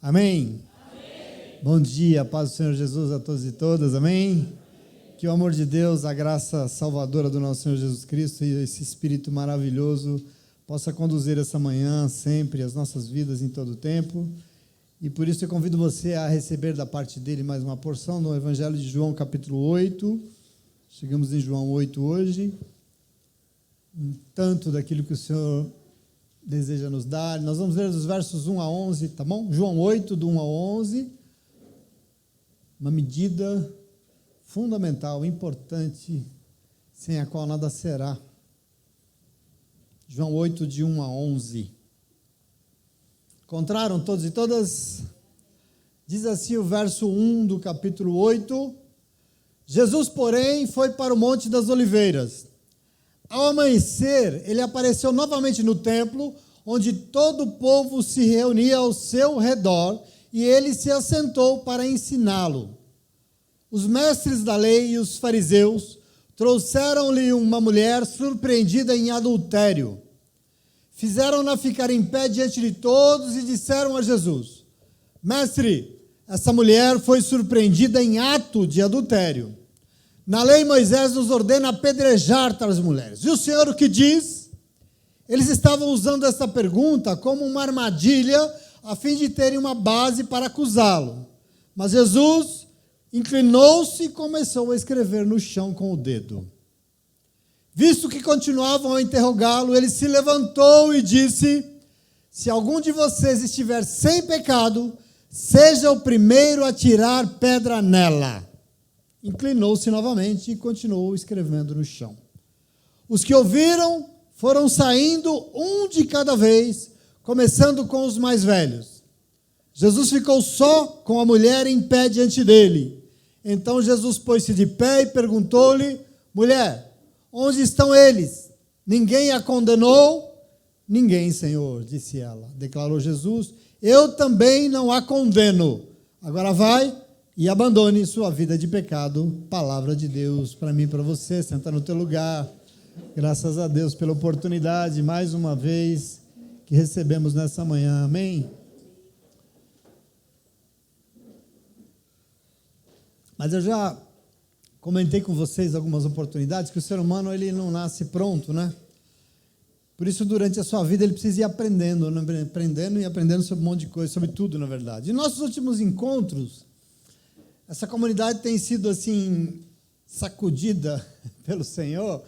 Amém? Amém? Bom dia, paz do Senhor Jesus a todos e todas, amém? Que o amor de Deus, a graça salvadora do nosso Senhor Jesus Cristo e esse Espírito maravilhoso possa conduzir essa manhã sempre as nossas vidas em todo o tempo. E por isso eu convido você a receber da parte dele mais uma porção do Evangelho de João, capítulo 8. Chegamos em João 8 hoje. Um tanto daquilo que o Senhor deseja nos dar. Nós vamos ler dos versos 1 a 11, tá bom? João 8, do 1 a 11. Uma medida fundamental, importante, sem a qual nada será. João 8, de 1 a 11. Encontraram todos e todas? Diz assim o verso 1 do capítulo 8. Jesus, porém, foi para o Monte das Oliveiras. Ao amanhecer, ele apareceu novamente no templo, onde todo o povo se reunia ao seu redor, e ele se assentou para ensiná-lo. Os mestres da lei e os fariseus trouxeram-lhe uma mulher surpreendida em adultério. Fizeram-na ficar em pé diante de todos e disseram a Jesus: Mestre, essa mulher foi surpreendida em ato de adultério. Na lei, Moisés nos ordena apedrejar tais mulheres. E o Senhor o que diz? Eles estavam usando essa pergunta como uma armadilha, a fim de terem uma base para acusá-lo. Mas Jesus inclinou-se e começou a escrever no chão com o dedo. Visto que continuavam a interrogá-lo, ele se levantou e disse: Se algum de vocês estiver sem pecado, seja o primeiro a tirar pedra nela. Inclinou-se novamente e continuou escrevendo no chão. Os que ouviram foram saindo um de cada vez, começando com os mais velhos. Jesus ficou só com a mulher em pé diante dele. Então Jesus pôs-se de pé e perguntou-lhe: Mulher, onde estão eles? Ninguém a condenou? Ninguém, Senhor, disse ela. Declarou Jesus: Eu também não a condeno. Agora vai e abandone sua vida de pecado. Palavra de Deus para mim e para você. Senta no teu lugar. Graças a Deus pela oportunidade, mais uma vez, que recebemos nessa manhã. Amém? Mas eu já comentei com vocês algumas oportunidades que o ser humano ele não nasce pronto, né? Por isso, durante a sua vida, ele precisa ir aprendendo, né? Aprendendo sobre um monte de coisa, sobre tudo, na verdade. Em nossos últimos encontros, essa comunidade tem sido, assim, sacudida pelo Senhor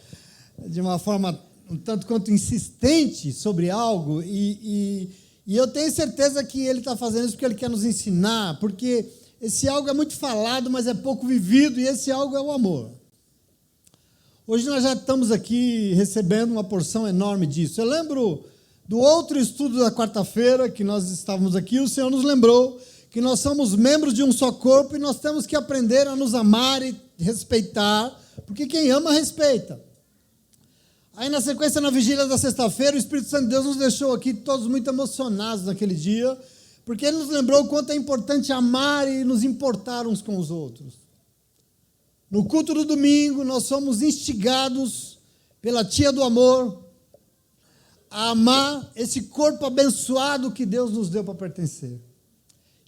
de uma forma um tanto quanto insistente sobre algo, e eu tenho certeza que ele está fazendo isso porque ele quer nos ensinar, porque esse algo é muito falado, mas é pouco vivido, e esse algo é o amor. Hoje nós já estamos aqui recebendo uma porção enorme disso. Eu lembro do outro estudo da quarta-feira, que nós estávamos aqui, o Senhor nos lembrou que nós somos membros de um só corpo e nós temos que aprender a nos amar e respeitar, porque quem ama, respeita. Aí, na sequência, na vigília da sexta-feira, o Espírito Santo de Deus nos deixou aqui todos muito emocionados naquele dia, porque ele nos lembrou o quanto é importante amar e nos importar uns com os outros. No culto do domingo, nós somos instigados pela tia do amor a amar esse corpo abençoado que Deus nos deu para pertencer.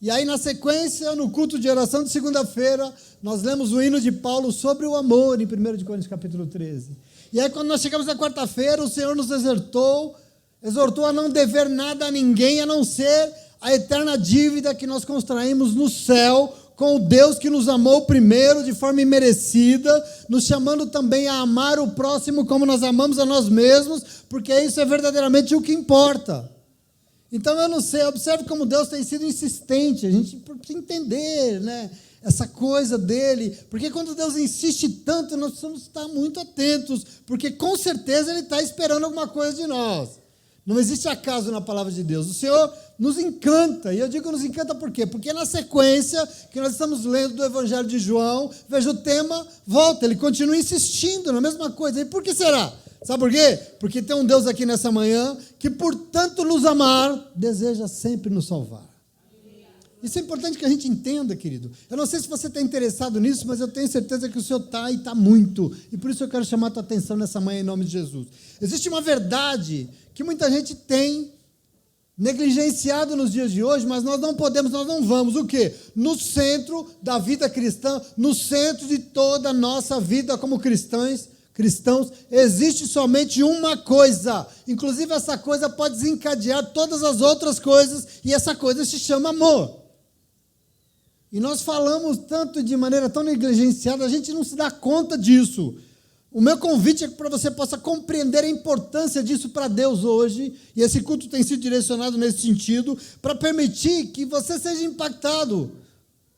E aí, na sequência, no culto de oração de segunda-feira, nós lemos o hino de Paulo sobre o amor, em 1 Coríntios capítulo 13. E aí, quando nós chegamos na quarta-feira, o Senhor nos exortou a não dever nada a ninguém, a não ser a eterna dívida que nós contraímos no céu, com o Deus que nos amou primeiro, de forma imerecida, nos chamando também a amar o próximo como nós amamos a nós mesmos, porque isso é verdadeiramente o que importa. Então, eu não sei, observe como Deus tem sido insistente, a gente precisa entender, né, essa coisa dele, porque quando Deus insiste tanto, nós precisamos estar muito atentos, porque com certeza ele está esperando alguma coisa de nós. Não existe acaso na palavra de Deus. O Senhor nos encanta, e eu digo nos encanta por quê? Porque na sequência que nós estamos lendo do Evangelho de João, veja o tema, volta, ele continua insistindo na mesma coisa. E por que será? Sabe por quê? Porque tem um Deus aqui nessa manhã que, por tanto nos amar, deseja sempre nos salvar. Isso é importante que a gente entenda, querido. Eu não sei se você está interessado nisso, mas eu tenho certeza que o Senhor está e está muito. E por isso eu quero chamar a tua atenção nessa manhã em nome de Jesus. Existe uma verdade que muita gente tem negligenciado nos dias de hoje, mas nós não podemos, nós não vamos, o quê? No centro da vida cristã, no centro de toda a nossa vida como cristãos, existe somente uma coisa, inclusive essa coisa pode desencadear todas as outras coisas, e essa coisa se chama amor. E nós falamos tanto de maneira tão negligenciada, a gente não se dá conta disso. O meu convite é para você possa compreender a importância disso para Deus hoje, e esse culto tem sido direcionado nesse sentido, para permitir que você seja impactado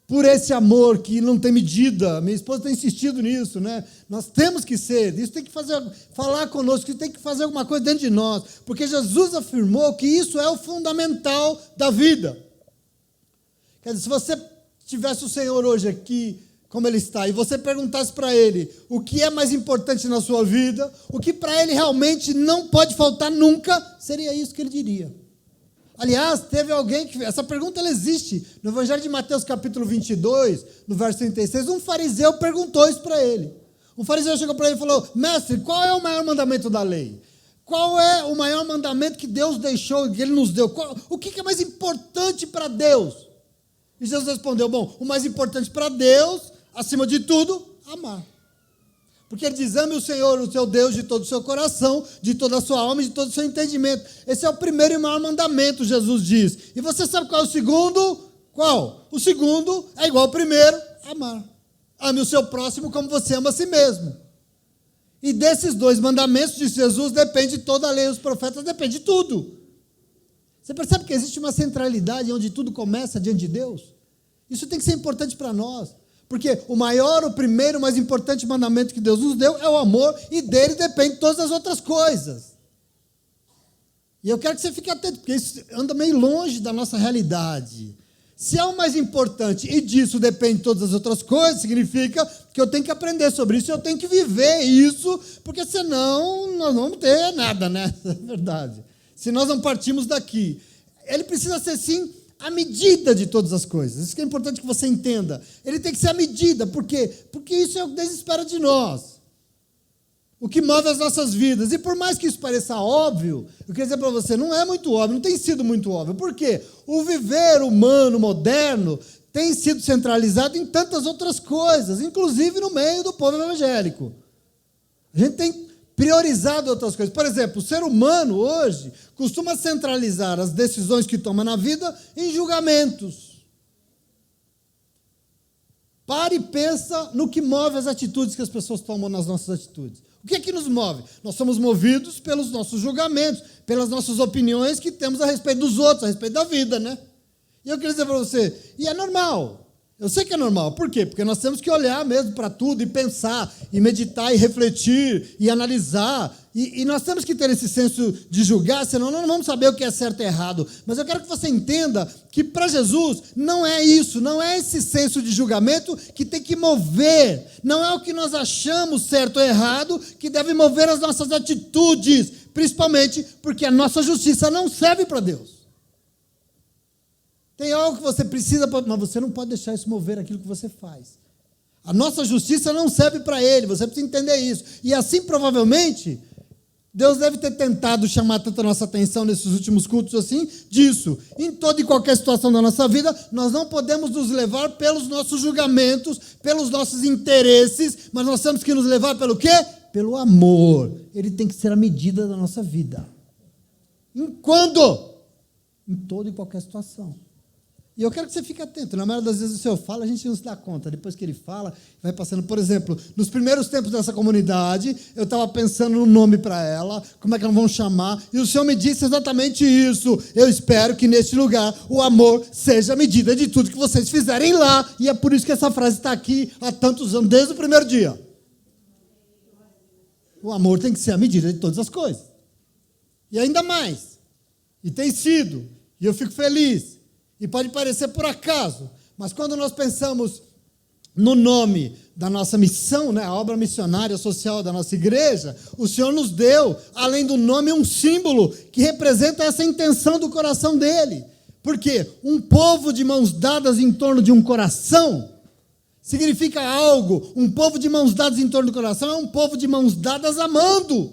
por esse amor que não tem medida. Minha esposa tem insistido nisso, né? Nós temos que ser, isso tem que falar conosco, isso tem que fazer alguma coisa dentro de nós, porque Jesus afirmou que isso é o fundamental da vida. Quer dizer, se você tivesse o Senhor hoje aqui, como Ele está, e você perguntasse para Ele o que é mais importante na sua vida, o que para Ele realmente não pode faltar nunca, seria isso que Ele diria. Aliás, teve alguém que... Essa pergunta ela existe. No Evangelho de Mateus, capítulo 22, no verso 36, um fariseu perguntou isso para Ele. Um fariseu chegou para Ele e falou: mestre, qual é o maior mandamento da lei? Qual é o maior mandamento que Deus deixou, que Ele nos deu? O que é mais importante para Deus? E Jesus respondeu: bom, o mais importante para Deus, acima de tudo, amar. Porque Ele diz: ame o Senhor, o seu Deus, de todo o seu coração, de toda a sua alma e de todo o seu entendimento. Esse é o primeiro e maior mandamento, Jesus diz. E você sabe qual é o segundo? Qual? O segundo é igual ao primeiro: amar. Ame o seu próximo como você ama a si mesmo. E desses dois mandamentos de Jesus depende toda a lei, os profetas, depende de tudo. Você percebe que existe uma centralidade onde tudo começa diante de Deus? Isso tem que ser importante para nós. Porque o maior, o primeiro, o mais importante mandamento que Deus nos deu é o amor, e dele depende todas as outras coisas. E eu quero que você fique atento, porque isso anda meio longe da nossa realidade. Se é o mais importante e disso depende todas as outras coisas, significa que eu tenho que aprender sobre isso, eu tenho que viver isso, porque senão nós não vamos ter nada, né? É verdade. Se nós não partimos daqui. Ele precisa ser, sim, a medida de todas as coisas. Isso que é importante que você entenda. Ele tem que ser a medida. Por quê? Porque isso é o que Deus espera de nós. O que move as nossas vidas. E por mais que isso pareça óbvio, eu quero dizer para você, não é muito óbvio, não tem sido muito óbvio. Por quê? O viver humano, moderno, tem sido centralizado em tantas outras coisas, inclusive no meio do povo evangélico. A gente tem priorizado outras coisas. Por exemplo, o ser humano hoje costuma centralizar as decisões que toma na vida em julgamentos. Pare e pensa no que move as atitudes que as pessoas tomam nas nossas atitudes. O que é que nos move? Nós somos movidos pelos nossos julgamentos, pelas nossas opiniões que temos a respeito dos outros, a respeito da vida, né? E eu queria dizer para você, e é normal. Eu sei que é normal. Por quê? Porque nós temos que olhar mesmo para tudo e pensar, e meditar, e refletir, e analisar. E nós temos que ter esse senso de julgar, senão nós não vamos saber o que é certo e errado. Mas eu quero que você entenda que para Jesus não é isso, não é esse senso de julgamento que tem que mover. Não é o que nós achamos certo ou errado que deve mover as nossas atitudes, principalmente porque a nossa justiça não serve para Deus. Tem algo que você precisa, mas você não pode deixar isso mover aquilo que você faz. A nossa justiça não serve para Ele, você precisa entender isso. E assim, provavelmente, Deus deve ter tentado chamar tanta nossa atenção nesses últimos cultos assim, disso. Em toda e qualquer situação da nossa vida, nós não podemos nos levar pelos nossos julgamentos, pelos nossos interesses, mas nós temos que nos levar pelo quê? Pelo amor. Ele tem que ser a medida da nossa vida. Em quando? Em toda e qualquer situação. E eu quero que você fique atento. Na maioria das vezes o Senhor fala, a gente não se dá conta. Depois que Ele fala, vai passando. Por exemplo, nos primeiros tempos dessa comunidade, eu estava pensando no nome para ela, como é que nós vamos chamar, e o Senhor me disse exatamente isso. Eu espero que neste lugar o amor seja a medida de tudo que vocês fizerem lá. E é por isso que essa frase está aqui há tantos anos, desde o primeiro dia. O amor tem que ser a medida de todas as coisas. E ainda mais. E tem sido. E eu fico feliz. E pode parecer por acaso, mas quando nós pensamos no nome da nossa missão, né, a obra missionária social da nossa igreja, o Senhor nos deu, além do nome, um símbolo que representa essa intenção do coração dele. Por quê? Um povo de mãos dadas em torno de um coração significa algo. Um povo de mãos dadas em torno do coração é um povo de mãos dadas amando.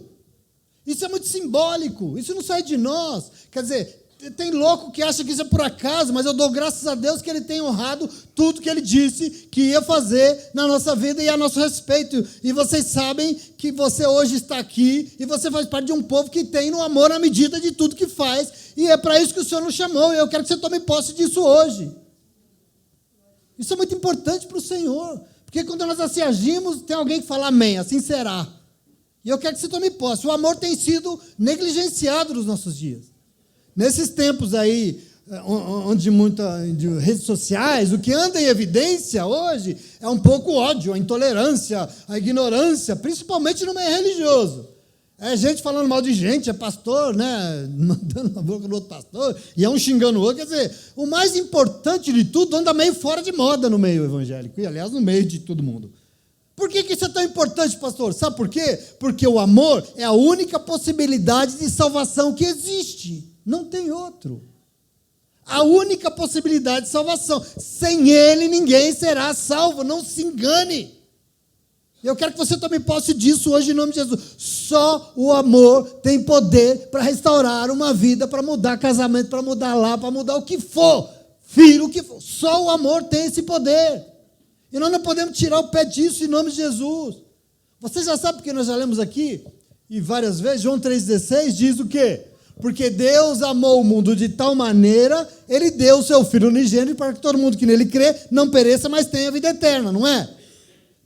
Isso é muito simbólico, isso não sai de nós. Quer dizer, Tem louco que acha que isso é por acaso, mas eu dou graças a Deus que Ele tem honrado tudo que Ele disse que ia fazer na nossa vida e a nosso respeito. E vocês sabem que você hoje está aqui e você faz parte de um povo que tem no amor a medida de tudo que faz. E é para isso que o Senhor nos chamou. E eu quero que você tome posse disso hoje. Isso é muito importante para o Senhor. Porque quando nós assim agimos, tem alguém que fala amém, assim será. E eu quero que você tome posse. O amor tem sido negligenciado nos nossos dias. Nesses tempos aí, onde de redes sociais, o que anda em evidência hoje é um pouco o ódio, a intolerância, a ignorância, principalmente no meio religioso. É gente falando mal de gente, é pastor, né, mandando na boca do outro pastor, e é um xingando o outro. Quer dizer, o mais importante de tudo anda meio fora de moda no meio evangélico, e aliás, no meio de todo mundo. Por que isso é tão importante, pastor? Sabe por quê? Porque o amor é a única possibilidade de salvação que existe. Não tem outro. A única possibilidade de salvação. Sem ele, ninguém será salvo. Não se engane. Eu quero que você tome posse disso hoje em nome de Jesus. Só o amor tem poder para restaurar uma vida, para mudar casamento, para mudar lá, para mudar o que for. Filho, o que for. Só o amor tem esse poder. E nós não podemos tirar o pé disso em nome de Jesus. Você já sabe porque nós já lemos aqui, e várias vezes, João 3,16 diz o quê? Porque Deus amou o mundo de tal maneira, Ele deu o seu Filho unigênito para que todo mundo que nele crê não pereça, mas tenha vida eterna, não é?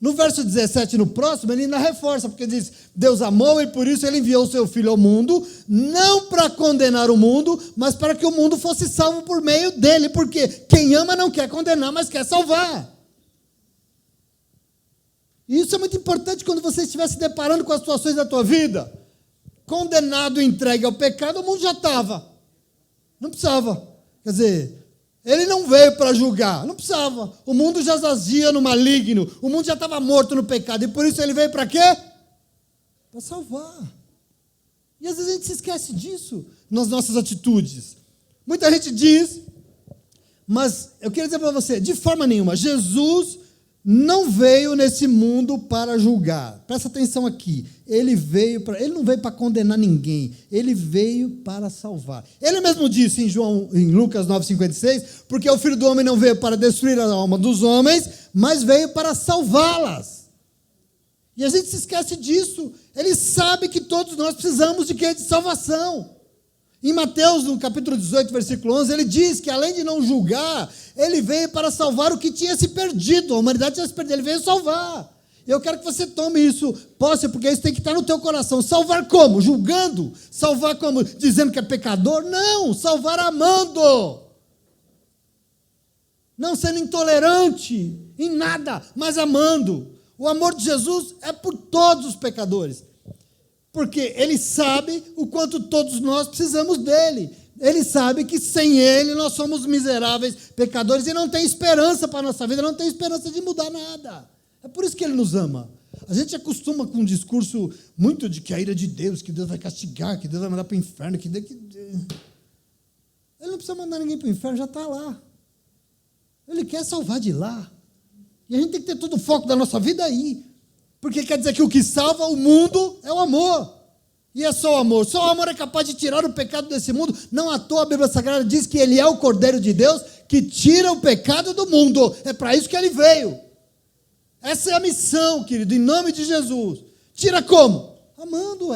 No verso 17, no próximo, ele ainda reforça, porque diz, Deus amou e por isso Ele enviou o seu Filho ao mundo, não para condenar o mundo, mas para que o mundo fosse salvo por meio dele, porque quem ama não quer condenar, mas quer salvar. E isso é muito importante quando você estiver se deparando com as situações da tua vida. Condenado e entregue ao pecado, o mundo já estava. Não precisava. Quer dizer, ele não veio para julgar. Não precisava. O mundo já jazia no maligno. O mundo já estava morto no pecado. E por isso ele veio para quê? Para salvar. E às vezes a gente se esquece disso nas nossas atitudes. Muita gente diz, mas eu queria dizer para você, de forma nenhuma, Jesus não veio nesse mundo para julgar. Presta atenção aqui. Ele não veio para condenar ninguém. Ele veio para salvar. Ele mesmo disse em Lucas 9,56, porque o Filho do Homem não veio para destruir a alma dos homens, mas veio para salvá-las. E a gente se esquece disso. Ele sabe que todos nós precisamos de quê? De salvação. Em Mateus, no capítulo 18, versículo 11, ele diz que além de não julgar, ele veio para salvar o que tinha se perdido. A humanidade tinha se perdido, ele veio salvar. Eu quero que você tome isso, posse, porque isso tem que estar no teu coração. Salvar como? Julgando? Salvar como? Dizendo que é pecador? Não, salvar amando. Não sendo intolerante em nada, mas amando. O amor de Jesus é por todos os pecadores. Porque Ele sabe o quanto todos nós precisamos dEle. Ele sabe que sem Ele nós somos miseráveis pecadores e não tem esperança para a nossa vida, não tem esperança de mudar nada. É por isso que Ele nos ama. A gente acostuma com um discurso muito de que a ira de Deus, que Deus vai castigar, que Deus vai mandar para o inferno. Ele não precisa mandar ninguém para o inferno, já está lá. Ele quer salvar de lá. E a gente tem que ter todo o foco da nossa vida aí. Porque quer dizer que o que salva o mundo é o amor. E é só o amor. Só o amor é capaz de tirar o pecado desse mundo. Não à toa a Bíblia Sagrada diz que Ele é o Cordeiro de Deus que tira o pecado do mundo. É para isso que Ele veio. Essa é a missão, querido, em nome de Jesus. Tira como? Amando,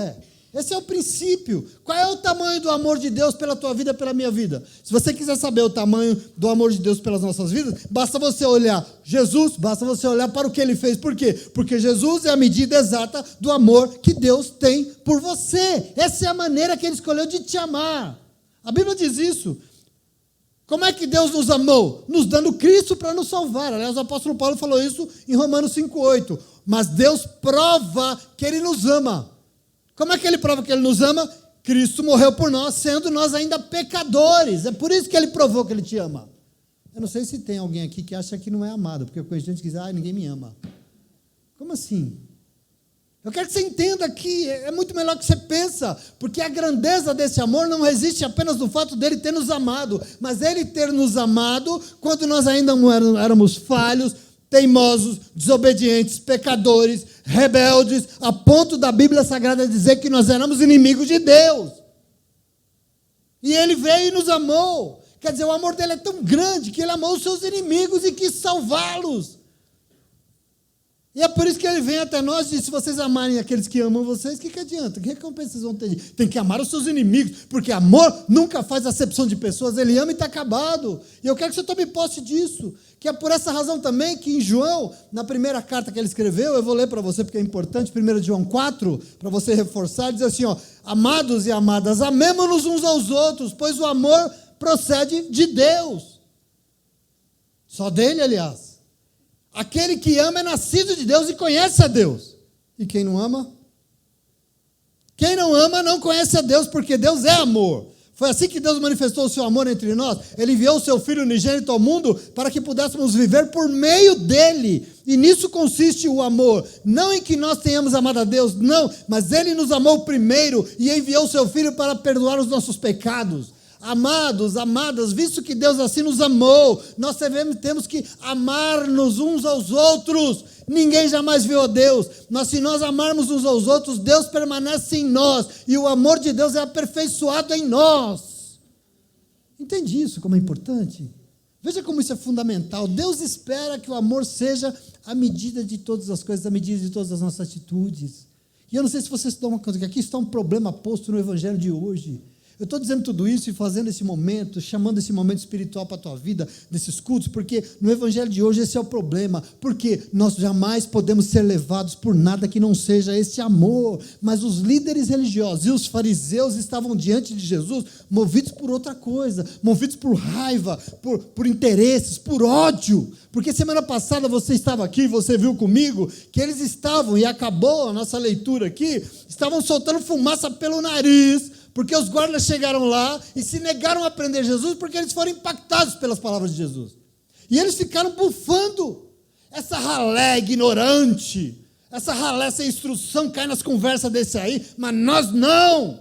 Esse é o princípio. Qual é o tamanho do amor de Deus pela tua vida, pela minha vida? Se você quiser saber o tamanho do amor de Deus pelas nossas vidas, basta você olhar Jesus, basta você olhar para o que Ele fez. Por quê? Porque Jesus é a medida exata do amor que Deus tem por você. Essa é a maneira que Ele escolheu de te amar. A Bíblia diz isso. Como é que Deus nos amou? Nos dando Cristo para nos salvar. Aliás, o apóstolo Paulo falou isso em Romanos 5,8. Mas Deus prova que Ele nos ama. Como é que Ele prova que Ele nos ama? Cristo morreu por nós, sendo nós ainda pecadores. É por isso que Ele provou que Ele te ama. Eu não sei se tem alguém aqui que acha que não é amado, porque eu conheço gente que diz, ninguém me ama. Como assim? Eu quero que você entenda que é muito melhor que você pensa, porque a grandeza desse amor não resiste apenas no fato dele ter nos amado, mas Ele ter nos amado quando nós ainda éramos falhos, teimosos, desobedientes, pecadores, rebeldes, a ponto da Bíblia Sagrada dizer que nós éramos inimigos de Deus. E ele veio e nos amou. Quer dizer, o amor dele é tão grande que ele amou os seus inimigos e quis salvá-los. E é por isso que ele vem até nós e diz, se vocês amarem aqueles que amam vocês, o que adianta? Que recompensa vocês vão ter? Tem que amar os seus inimigos, porque amor nunca faz acepção de pessoas, ele ama e está acabado. E eu quero que você tome posse disso, que é por essa razão também que em João, na primeira carta que ele escreveu, eu vou ler para você porque é importante, 1 João 4, para você reforçar, diz assim, ó, amados e amadas, amemo-nos uns aos outros, pois o amor procede de Deus. Só dele, aliás. Aquele que ama é nascido de Deus e conhece a Deus. E quem não ama? Quem não ama não conhece a Deus, porque Deus é amor. Foi assim que Deus manifestou o seu amor entre nós. Ele enviou o seu Filho unigênito ao mundo para que pudéssemos viver por meio dele. E nisso consiste o amor. Não em que nós tenhamos amado a Deus, não. Mas ele nos amou primeiro e enviou o seu Filho para perdoar os nossos pecados. Amados, amadas, visto que Deus assim nos amou, nós temos que amar-nos uns aos outros. Ninguém jamais viu a Deus, mas se nós amarmos uns aos outros, Deus permanece em nós, e o amor de Deus é aperfeiçoado em nós. Entende isso como é importante? Veja como isso é fundamental. Deus espera que o amor seja a medida de todas as coisas, a medida de todas as nossas atitudes. E eu não sei se vocês estão uma coisa, que aqui está um problema posto no Evangelho de hoje. Eu estou dizendo tudo isso e fazendo esse momento, chamando esse momento espiritual para a tua vida, desses cultos, porque no Evangelho de hoje esse é o problema, porque nós jamais podemos ser levados por nada que não seja esse amor, mas os líderes religiosos e os fariseus estavam diante de Jesus movidos por outra coisa, movidos por raiva, por interesses, por ódio, porque semana passada você estava aqui, você viu comigo, que eles estavam, e acabou a nossa leitura aqui, estavam soltando fumaça pelo nariz, porque os guardas chegaram lá e se negaram a prender Jesus porque eles foram impactados pelas palavras de Jesus. E eles ficaram bufando. Essa ralé ignorante, essa ralé sem instrução cai nas conversas desse aí, mas nós não.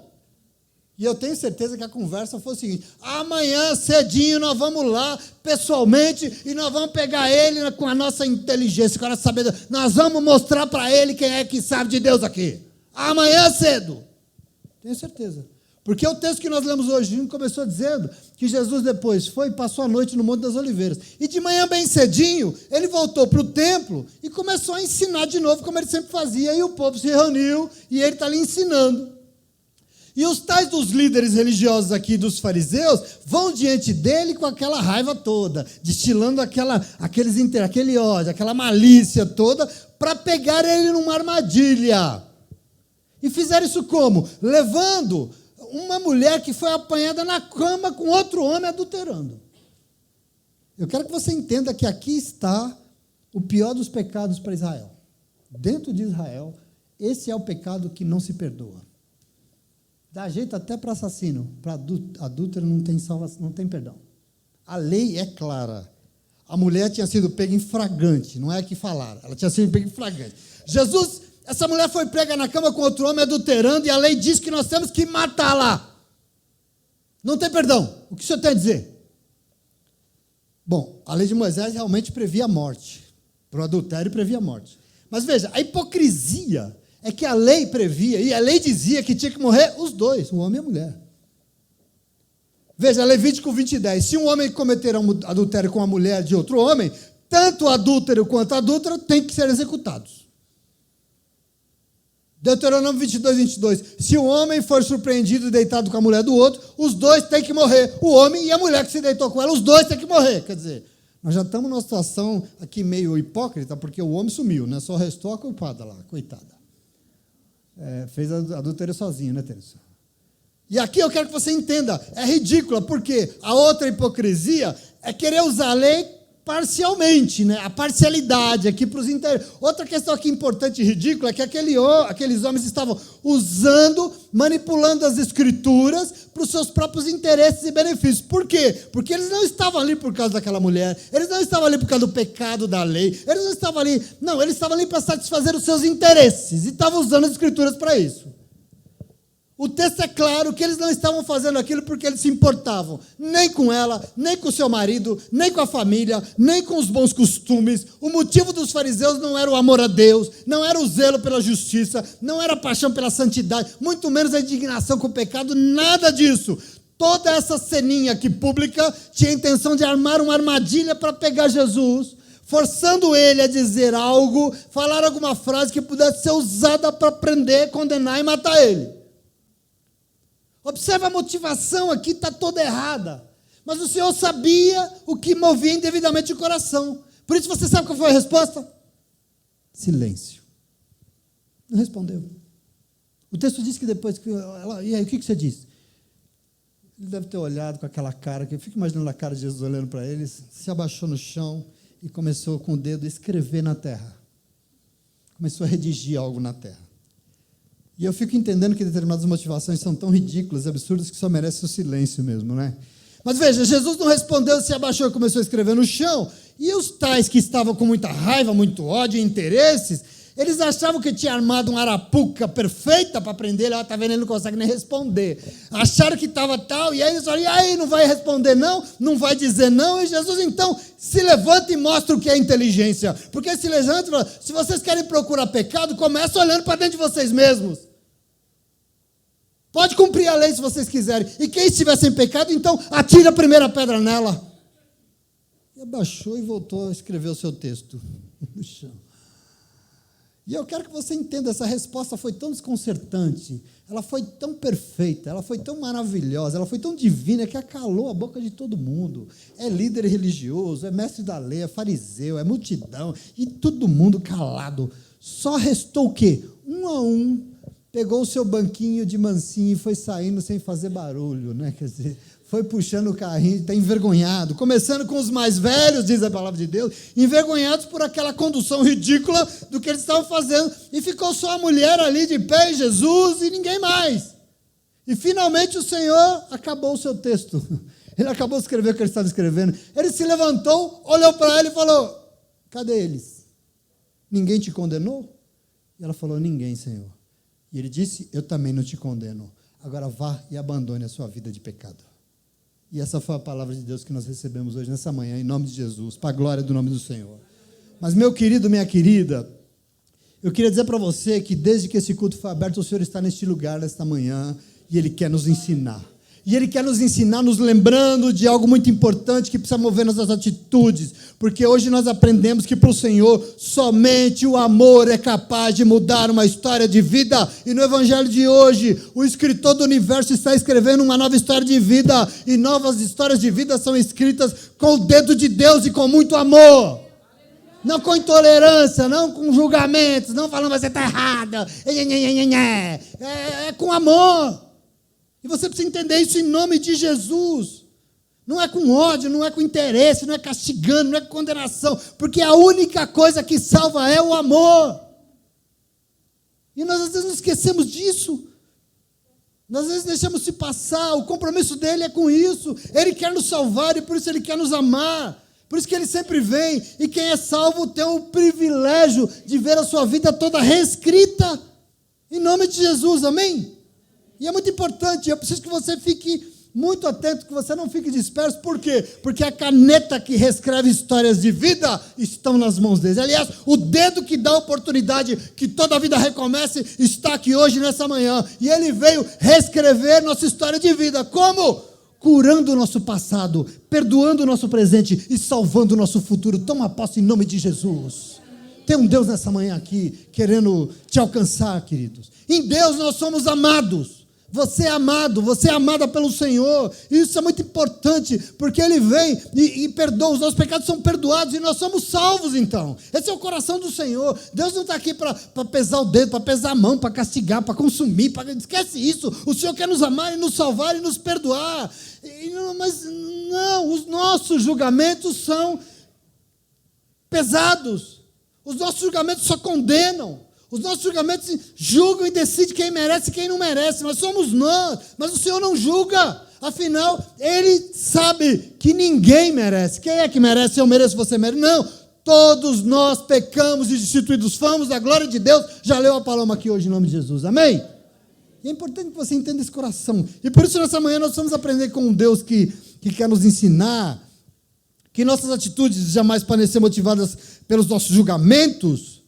E eu tenho certeza que a conversa foi o seguinte, amanhã cedinho nós vamos lá pessoalmente e nós vamos pegar ele com a nossa inteligência, com a nossa sabedoria, nós vamos mostrar para ele quem é que sabe de Deus aqui. Amanhã cedo. Tenho certeza. Porque o texto que nós lemos hoje começou dizendo que Jesus depois foi e passou a noite no Monte das Oliveiras. E de manhã bem cedinho, ele voltou para o templo e começou a ensinar de novo, como ele sempre fazia. E o povo se reuniu e ele está ali ensinando. E os tais dos líderes religiosos aqui, dos fariseus, vão diante dele com aquela raiva toda, destilando aquele ódio, aquela malícia toda, para pegar ele numa armadilha. E fizeram isso como? Levando uma mulher que foi apanhada na cama com outro homem adulterando. Eu quero que você entenda que aqui está o pior dos pecados para Israel. Dentro de Israel, esse é o pecado que não se perdoa. Dá jeito até para assassino, para adúltero não tem salvação, não tem perdão. A lei é clara. A mulher tinha sido pega em flagrante, não é que falaram, ela tinha sido pega em flagrante. Essa mulher foi prega na cama com outro homem adulterando e a lei diz que nós temos que matá-la. Não tem perdão. O que o senhor tem a dizer? Bom, a lei de Moisés realmente previa a morte. Para o adultério previa a morte. Mas veja, a hipocrisia é que a lei previa, e a lei dizia que tinha que morrer os dois, o homem e a mulher. Veja, Levítico 20:10, se um homem cometer adultério com a mulher de outro homem, tanto o adúltero quanto a adúltera têm que ser executados. Deuteronômio 22, se o homem for surpreendido deitado com a mulher do outro, os dois têm que morrer, o homem e a mulher que se deitou com ela, os dois têm que morrer. Quer dizer, nós já estamos numa situação aqui meio hipócrita, porque o homem sumiu, né? Só restou a culpada lá, coitada. Fez adultério sozinho, né, Teresa? E aqui eu quero que você entenda, é ridícula, porque a outra hipocrisia é querer usar a lei parcialmente, né? A parcialidade aqui para os interesses. Outra questão aqui importante e ridícula é que aqueles homens estavam usando, manipulando as escrituras para os seus próprios interesses e benefícios. Por quê? Porque eles não estavam ali por causa daquela mulher, eles não estavam ali por causa do pecado da lei, eles não estavam ali, não, eles estavam ali para satisfazer os seus interesses e estavam usando as escrituras para isso. O texto é claro que eles não estavam fazendo aquilo porque eles se importavam, nem com ela, nem com o seu marido, nem com a família, nem com os bons costumes. O motivo dos fariseus não era o amor a Deus, não era o zelo pela justiça, não era a paixão pela santidade, muito menos a indignação com o pecado, nada disso. toda essa ceninha aqui pública tinha a intenção de armar uma armadilha para pegar Jesus, forçando ele a dizer algo, falar alguma frase que pudesse ser usada para prender, condenar e matar ele. Observa a motivação aqui, está toda errada. Mas o Senhor sabia o que movia indevidamente o coração. Por isso você sabe qual foi a resposta? Silêncio. Não respondeu. O texto diz que depois, e aí, o que você disse? Ele deve ter olhado com aquela cara, que eu fico imaginando a cara de Jesus olhando para ele, se abaixou no chão e começou com o dedo a escrever na terra. Começou a redigir algo na terra. E eu fico entendendo que determinadas motivações são tão ridículas, absurdas, que só merecem o silêncio mesmo, né? Mas veja, Jesus não respondeu, se abaixou e começou a escrever no chão. E os tais que estavam com muita raiva, muito ódio e interesses, eles achavam que tinha armado uma arapuca perfeita para prender ele. Está vendo, ele não consegue nem responder. Acharam que estava tal, e aí eles falaram, e aí, não vai responder não? Não vai dizer não? E Jesus então se levanta e mostra o que é inteligência. Porque se levanta e fala, se vocês querem procurar pecado, começa olhando para dentro de vocês mesmos. Pode cumprir a lei se vocês quiserem. E quem estiver sem pecado, então atire a primeira pedra nela. E abaixou e voltou a escrever o seu texto no chão. E eu quero que você entenda, essa resposta foi tão desconcertante, ela foi tão perfeita, ela foi tão maravilhosa, ela foi tão divina que acalou a boca de todo mundo. É líder religioso, é mestre da lei, é fariseu, é multidão, e todo mundo calado. Só restou o quê? Um a um, pegou o seu banquinho de mansinho e foi saindo sem fazer barulho, né? Quer dizer, foi puxando o carrinho, está envergonhado, começando com os mais velhos, diz a palavra de Deus, envergonhados por aquela condução ridícula do que eles estavam fazendo, e ficou só a mulher ali de pé, Jesus, e ninguém mais. E finalmente o Senhor acabou o seu texto, ele acabou de escrever o que ele estava escrevendo, ele se levantou, olhou para ela e falou, cadê eles? Ninguém te condenou? E ela falou, ninguém, Senhor. E ele disse, eu também não te condeno, agora vá e abandone a sua vida de pecado. E essa foi a palavra de Deus que nós recebemos hoje, nessa manhã, em nome de Jesus, para a glória do nome do Senhor. Mas, meu querido, minha querida, eu queria dizer para você que desde que esse culto foi aberto, o Senhor está neste lugar, nesta manhã, e Ele quer nos ensinar. E Ele quer nos ensinar, nos lembrando de algo muito importante que precisa mover nossas atitudes, porque hoje nós aprendemos que para o Senhor, somente o amor é capaz de mudar uma história de vida, e no Evangelho de hoje, o escritor do universo está escrevendo uma nova história de vida, e novas histórias de vida são escritas com o dedo de Deus e com muito amor. Não com intolerância, não com julgamentos, não falando você está errada, é com amor. E você precisa entender isso em nome de Jesus. Não é com ódio, não é com interesse, não é castigando, não é com condenação, porque a única coisa que salva é o amor. E nós às vezes nos esquecemos disso. Nós às vezes deixamos se passar, o compromisso dele é com isso. Ele quer nos salvar e por isso ele quer nos amar. Por isso que ele sempre vem, e quem é salvo tem o privilégio de ver a sua vida toda reescrita. Em nome de Jesus, amém? E é muito importante, eu preciso que você fique muito atento, que você não fique disperso. Por quê? Porque a caneta que reescreve histórias de vida estão nas mãos dele. Aliás, o dedo que dá a oportunidade que toda a vida recomece está aqui hoje, nessa manhã. E ele veio reescrever nossa história de vida. Como? Curando o nosso passado, perdoando o nosso presente e salvando o nosso futuro. Toma posse em nome de Jesus. Tem um Deus nessa manhã aqui, querendo te alcançar, queridos. Em Deus nós somos amados. Você é amado, você é amada pelo Senhor. E isso é muito importante, porque Ele vem e perdoa. Os nossos pecados são perdoados e nós somos salvos, então. Esse é o coração do Senhor. Deus não está aqui para pesar o dedo, para pesar a mão, para castigar, para consumir. Esquece isso. O Senhor quer nos amar e nos salvar e nos perdoar. Mas não, os nossos julgamentos são pesados. Os nossos julgamentos só condenam. Os nossos julgamentos julgam e decidem quem merece e quem não merece. Mas somos nós. Mas o Senhor não julga. Afinal, Ele sabe que ninguém merece. Quem é que merece? Eu mereço, você merece. Não. Todos nós pecamos e destituídos fomos da glória de Deus. Já leu a paloma aqui hoje em nome de Jesus. Amém? E é importante que você entenda esse coração. E por isso, nessa manhã, nós vamos aprender com um Deus que quer nos ensinar que nossas atitudes jamais podem ser motivadas pelos nossos julgamentos,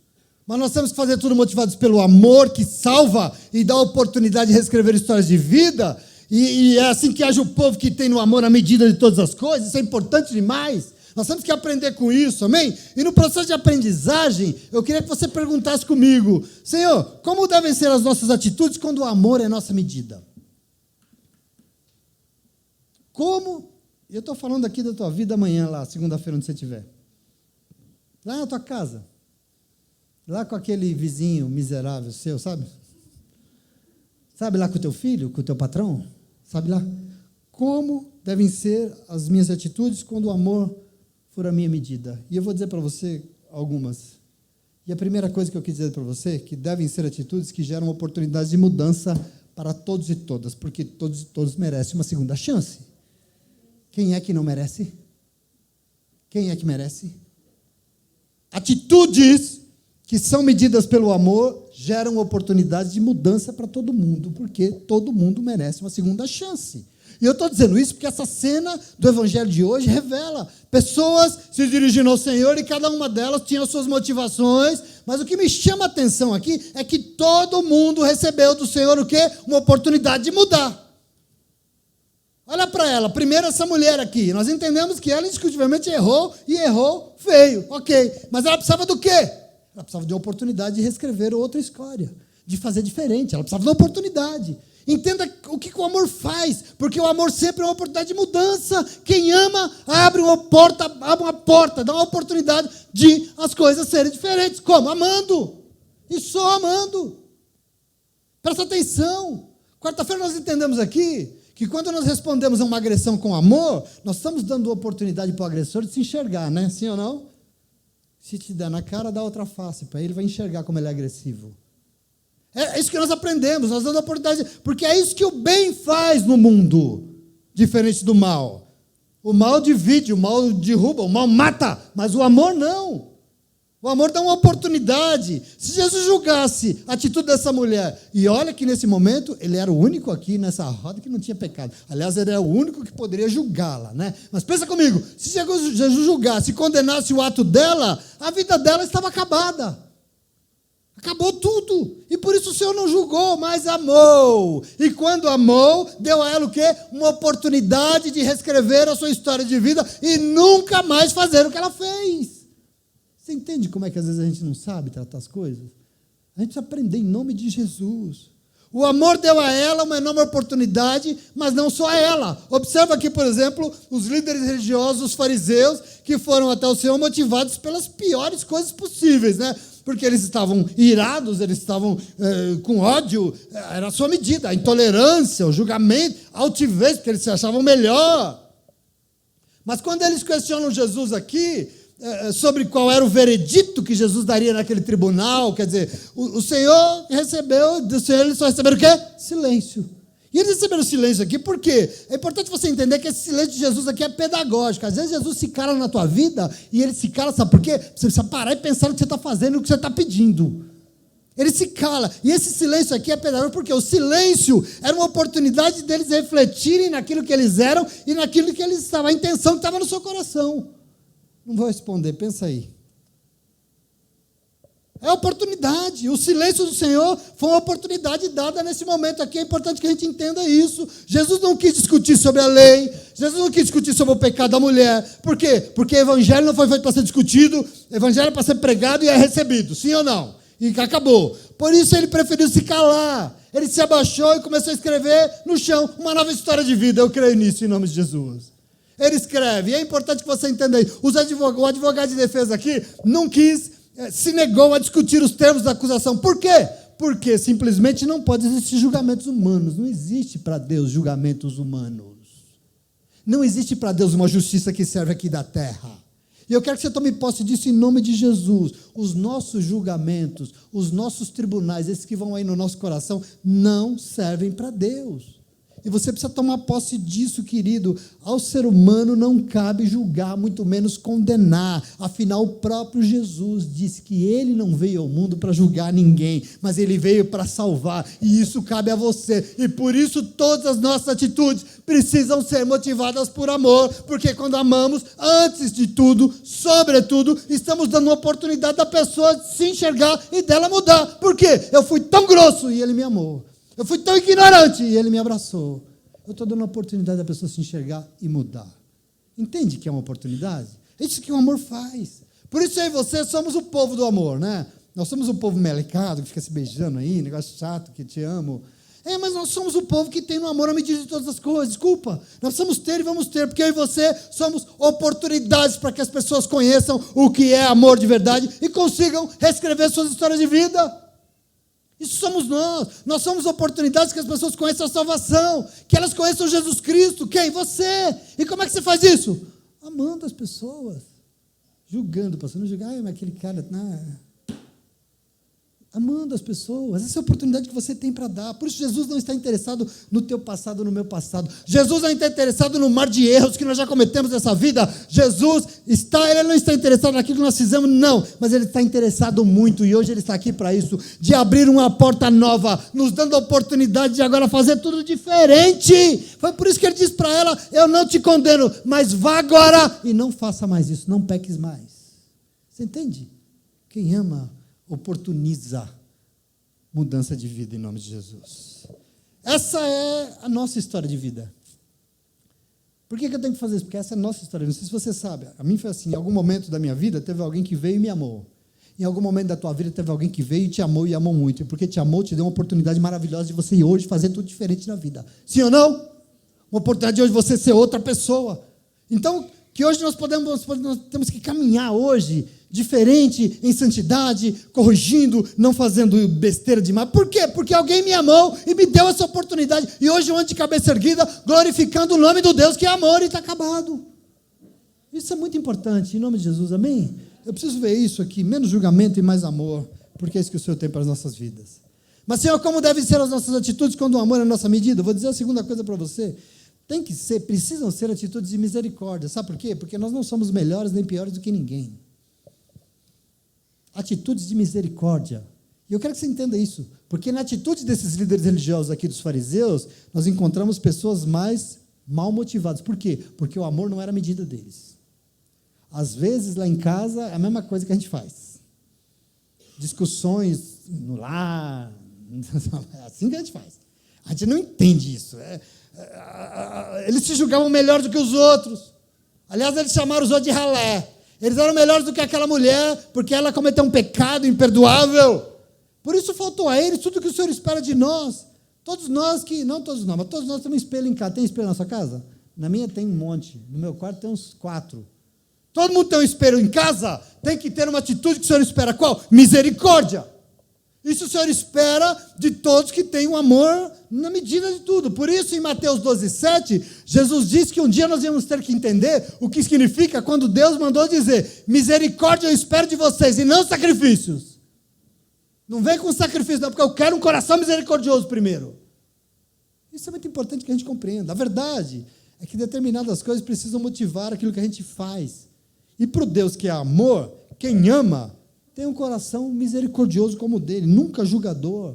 mas nós temos que fazer tudo motivados pelo amor que salva e dá a oportunidade de reescrever histórias de vida. E é assim que age o povo que tem no amor a medida de todas as coisas. Isso é importante demais. Nós temos que aprender com isso, amém? E no processo de aprendizagem, eu queria que você perguntasse comigo: Senhor, como devem ser as nossas atitudes quando o amor é nossa medida? Como? Eu estou falando aqui da tua vida amanhã, lá, segunda-feira, onde você estiver. Lá na tua casa. Lá com aquele vizinho miserável seu, sabe? Sabe lá com o teu filho, com o teu patrão? Sabe lá? Como devem ser as minhas atitudes quando o amor for a minha medida? E eu vou dizer para você algumas. E a primeira coisa que eu quis dizer para você, que devem ser atitudes que geram oportunidades de mudança para todos e todas, porque todos e todos merecem uma segunda chance. Quem é que não merece? Quem é que merece? Atitudes que são medidas pelo amor geram oportunidades de mudança para todo mundo, porque todo mundo merece uma segunda chance. E eu estou dizendo isso porque essa cena do Evangelho de hoje revela pessoas se dirigindo ao Senhor e cada uma delas tinha suas motivações, mas o que me chama a atenção aqui é que todo mundo recebeu do Senhor o quê? Uma oportunidade de mudar. Olha para ela, primeiro essa mulher aqui, nós entendemos que ela indiscutivelmente errou e errou feio, ok, mas ela precisava do quê? Ela precisava de uma oportunidade de reescrever outra história, de fazer diferente, ela precisava de uma oportunidade. Entenda o que o amor faz, porque o amor sempre é uma oportunidade de mudança. Quem ama, abre uma porta, dá uma oportunidade de as coisas serem diferentes. Como? Amando. E só amando. Presta atenção. Quarta-feira nós entendemos aqui que quando nós respondemos a uma agressão com amor, nós estamos dando oportunidade para o agressor de se enxergar, né? Sim ou não? Se te der na cara, dá outra face para ele, vai enxergar como ele é agressivo. É isso que nós aprendemos, nós damos oportunidade, porque é isso que o bem faz no mundo, diferente do mal. O mal divide, o mal derruba, o mal mata, mas o amor não. O amor dá uma oportunidade. Se Jesus julgasse a atitude dessa mulher, e olha que nesse momento ele era o único aqui nessa roda que não tinha pecado. Aliás, ele era o único que poderia julgá-la, né? Mas pensa comigo, se Jesus julgasse e condenasse o ato dela, a vida dela estava acabada. Acabou tudo. E por isso o Senhor não julgou, mas amou. E quando amou, deu a ela o quê? Uma oportunidade de reescrever a sua história de vida e nunca mais fazer o que ela fez. Você entende como é que às vezes a gente não sabe tratar as coisas? A gente precisa aprender em nome de Jesus. O amor deu a ela uma enorme oportunidade, mas não só a ela. Observa aqui, por exemplo, os líderes religiosos, os fariseus, que foram até o Senhor motivados pelas piores coisas possíveis, né? Porque eles estavam irados, eles estavam com ódio, era a sua medida, a intolerância, o julgamento, a altivez, porque eles se achavam melhor. Mas quando eles questionam Jesus aqui, sobre qual era o veredito que Jesus daria naquele tribunal, quer dizer, o Senhor recebeu, do Senhor eles só receberam o quê? Silêncio. E eles receberam silêncio aqui, por quê? É importante você entender que esse silêncio de Jesus aqui é pedagógico. Às vezes Jesus se cala na tua vida, e ele se cala, sabe por quê? Você precisa parar e pensar no que você está fazendo e no que você está pedindo. Ele se cala. E esse silêncio aqui é pedagógico, porque o silêncio era uma oportunidade deles refletirem naquilo que eles eram e naquilo que eles estavam, a intenção que estava no seu coração. Não vou responder, pensa aí. É oportunidade. O silêncio do Senhor foi uma oportunidade dada nesse momento aqui. É importante que a gente entenda isso. Jesus não quis discutir sobre a lei. Jesus não quis discutir sobre o pecado da mulher. Por quê? Porque o evangelho não foi feito para ser discutido. O evangelho é para ser pregado e é recebido. Sim ou não? E acabou. Por isso ele preferiu se calar. Ele se abaixou e começou a escrever no chão uma nova história de vida. Eu creio nisso em nome de Jesus. Ele escreve. E é importante que você entenda aí. O advogado de defesa aqui não quis, se negou a discutir os termos da acusação. Por quê? Porque simplesmente não pode existir julgamentos humanos. Não existe para Deus julgamentos humanos. Não existe para Deus uma justiça que serve aqui da terra. E eu quero que você tome posse disso em nome de Jesus. Os nossos julgamentos, os nossos tribunais, esses que vão aí no nosso coração, não servem para Deus. E você precisa tomar posse disso, querido. Ao ser humano não cabe julgar, muito menos condenar. Afinal, o próprio Jesus disse que ele não veio ao mundo para julgar ninguém, mas ele veio para salvar. E isso cabe a você. E por isso todas as nossas atitudes precisam ser motivadas por amor. Porque quando amamos, antes de tudo, sobretudo, estamos dando uma oportunidade da pessoa se enxergar e dela mudar. Por quê? Eu fui tão grosso e ele me amou. Eu fui tão ignorante e ele me abraçou. eu estou dando a oportunidade da pessoa se enxergar e mudar. Entende que é uma oportunidade? É isso que o amor faz. Por isso eu e você somos o povo do amor, né? Nós somos o povo melecado, que fica se beijando aí, negócio chato, que te amo. Mas nós somos o povo que tem no amor a medida de todas as coisas. Desculpa, nós precisamos ter e vamos ter, porque eu e você somos oportunidades para que as pessoas conheçam o que é amor de verdade e consigam reescrever suas histórias de vida. Isso somos nós. Nós somos oportunidades que as pessoas conheçam a salvação, que elas conheçam Jesus Cristo. Quem? Você. E como é que você faz isso? Amando as pessoas. Julgando, pastor, não julgar, mas aquele cara... Amando as pessoas. Essa é a oportunidade que você tem para dar. Por isso Jesus não está interessado no teu passado, no meu passado. Jesus não está interessado no mar de erros que nós já cometemos nessa vida. Ele não está interessado naquilo que nós fizemos, não. Mas Ele está interessado muito, e hoje Ele está aqui para isso, de abrir uma porta nova, nos dando a oportunidade de agora fazer tudo diferente. Foi por isso que Ele disse para ela, eu não te condeno, mas vá agora e não faça mais isso, não peques mais. Você entende? Quem ama oportuniza mudança de vida em nome de Jesus. Essa é a nossa história de vida. Por que eu tenho que fazer isso? Porque essa é a nossa história. Não sei se você sabe, a mim foi assim, em algum momento da minha vida teve alguém que veio e me amou. Em algum momento da tua vida teve alguém que veio e te amou muito. E porque te amou, te deu uma oportunidade maravilhosa de você ir hoje fazer tudo diferente na vida. Sim ou não? Uma oportunidade de hoje você ser outra pessoa. Então, que hoje nós temos que caminhar hoje diferente, em santidade, corrigindo, não fazendo besteira demais. Por quê? Porque alguém me amou e me deu essa oportunidade. E hoje eu ando de cabeça erguida, glorificando o nome do Deus que é amor e está acabado. Isso é muito importante, em nome de Jesus, amém? Eu preciso ver isso aqui, menos julgamento e mais amor, porque é isso que o Senhor tem para as nossas vidas. Mas, Senhor, como devem ser as nossas atitudes quando o amor é a nossa medida? Eu vou dizer a segunda coisa para você. Precisam ser atitudes de misericórdia. Sabe por quê? Porque nós não somos melhores nem piores do que ninguém. Atitudes de misericórdia. E eu quero que você entenda isso, porque na atitude desses líderes religiosos aqui, dos fariseus, nós encontramos pessoas mais mal motivadas. Por quê? Porque o amor não era a medida deles. Às vezes, lá em casa, é a mesma coisa que a gente faz. Discussões no lar, é assim que a gente faz. A gente não entende isso. Eles se julgavam melhor do que os outros. Aliás, eles chamaram os outros de ralé. Eles eram melhores do que aquela mulher, porque ela cometeu um pecado imperdoável. Por isso faltou a eles tudo que o Senhor espera de nós. Todos nós não todos nós, mas todos nós temos um espelho em casa. Tem espelho na sua casa? Na minha tem um monte. No meu quarto tem uns 4. Todo mundo tem um espelho em casa? Tem que ter uma atitude que o Senhor espera. Qual? Misericórdia. Isso o Senhor espera de todos que têm um amor na medida de tudo. Por isso, em Mateus 12:7, Jesus disse que um dia nós íamos ter que entender o que significa quando Deus mandou dizer: misericórdia eu espero de vocês e não sacrifícios. Não vem com sacrifício, não, porque eu quero um coração misericordioso primeiro. Isso é muito importante que a gente compreenda. A verdade é que determinadas coisas precisam motivar aquilo que a gente faz. E para o Deus que é amor, quem ama, tem um coração misericordioso como o dele, nunca julgador,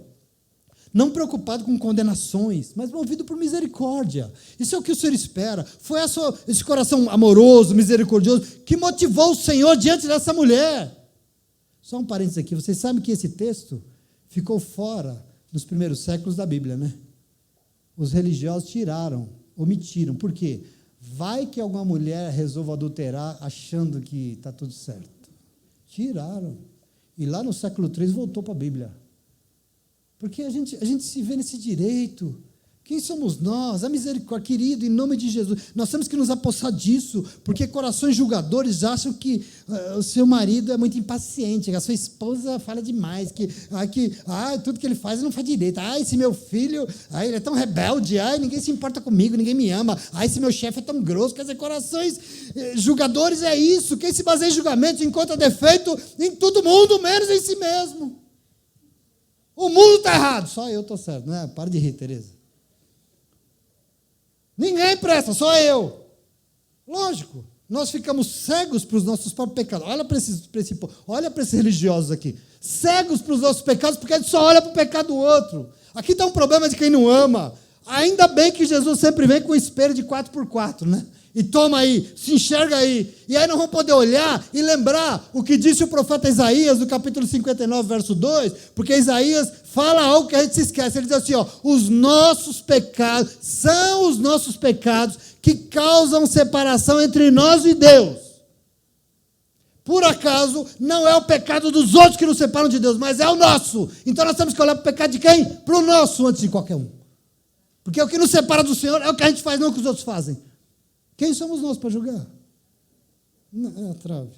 não preocupado com condenações, mas movido por misericórdia. Isso é o que o Senhor espera. Foi esse coração amoroso, misericordioso, que motivou o Senhor diante dessa mulher. Só um parênteses aqui, vocês sabem que esse texto ficou fora nos primeiros séculos da Bíblia, né? Os religiosos omitiram. Por quê? Vai que alguma mulher resolva adulterar achando que está tudo certo. Tiraram. E lá no século III voltou para a Bíblia. Porque a gente se vê nesse direito. Quem somos nós? A misericórdia, querido, em nome de Jesus. Nós temos que nos apossar disso, porque corações julgadores acham que o seu marido é muito impaciente, que a sua esposa fala demais, que tudo que ele faz ele não faz direito. Esse meu filho, ele é tão rebelde, ninguém se importa comigo, ninguém me ama. Esse meu chefe é tão grosso. Quer dizer, corações julgadores é isso. Quem se baseia em julgamento encontra defeito em todo mundo, menos em si mesmo. O mundo está errado, só eu estou certo, né? Para de rir, Tereza. Ninguém presta, só eu. Lógico, nós ficamos cegos para os nossos próprios pecados. Olha para esses religiosos aqui. Cegos para os nossos pecados, porque a gente só olha para o pecado do outro. Aqui está um problema de quem não ama. Ainda bem que Jesus sempre vem com um espelho de 4x4, né? E toma aí, se enxerga aí. E aí nós vamos poder olhar e lembrar o que disse o profeta Isaías, no capítulo 59, verso 2, porque Isaías fala algo que a gente se esquece. Ele diz assim, os nossos pecados, são os nossos pecados que causam separação entre nós e Deus. Por acaso, não é o pecado dos outros que nos separam de Deus, mas é o nosso. Então nós temos que olhar para o pecado de quem? Para o nosso, antes de qualquer um. Porque o que nos separa do Senhor é o que a gente faz, não o que os outros fazem. Quem somos nós para julgar? Não, é a trave.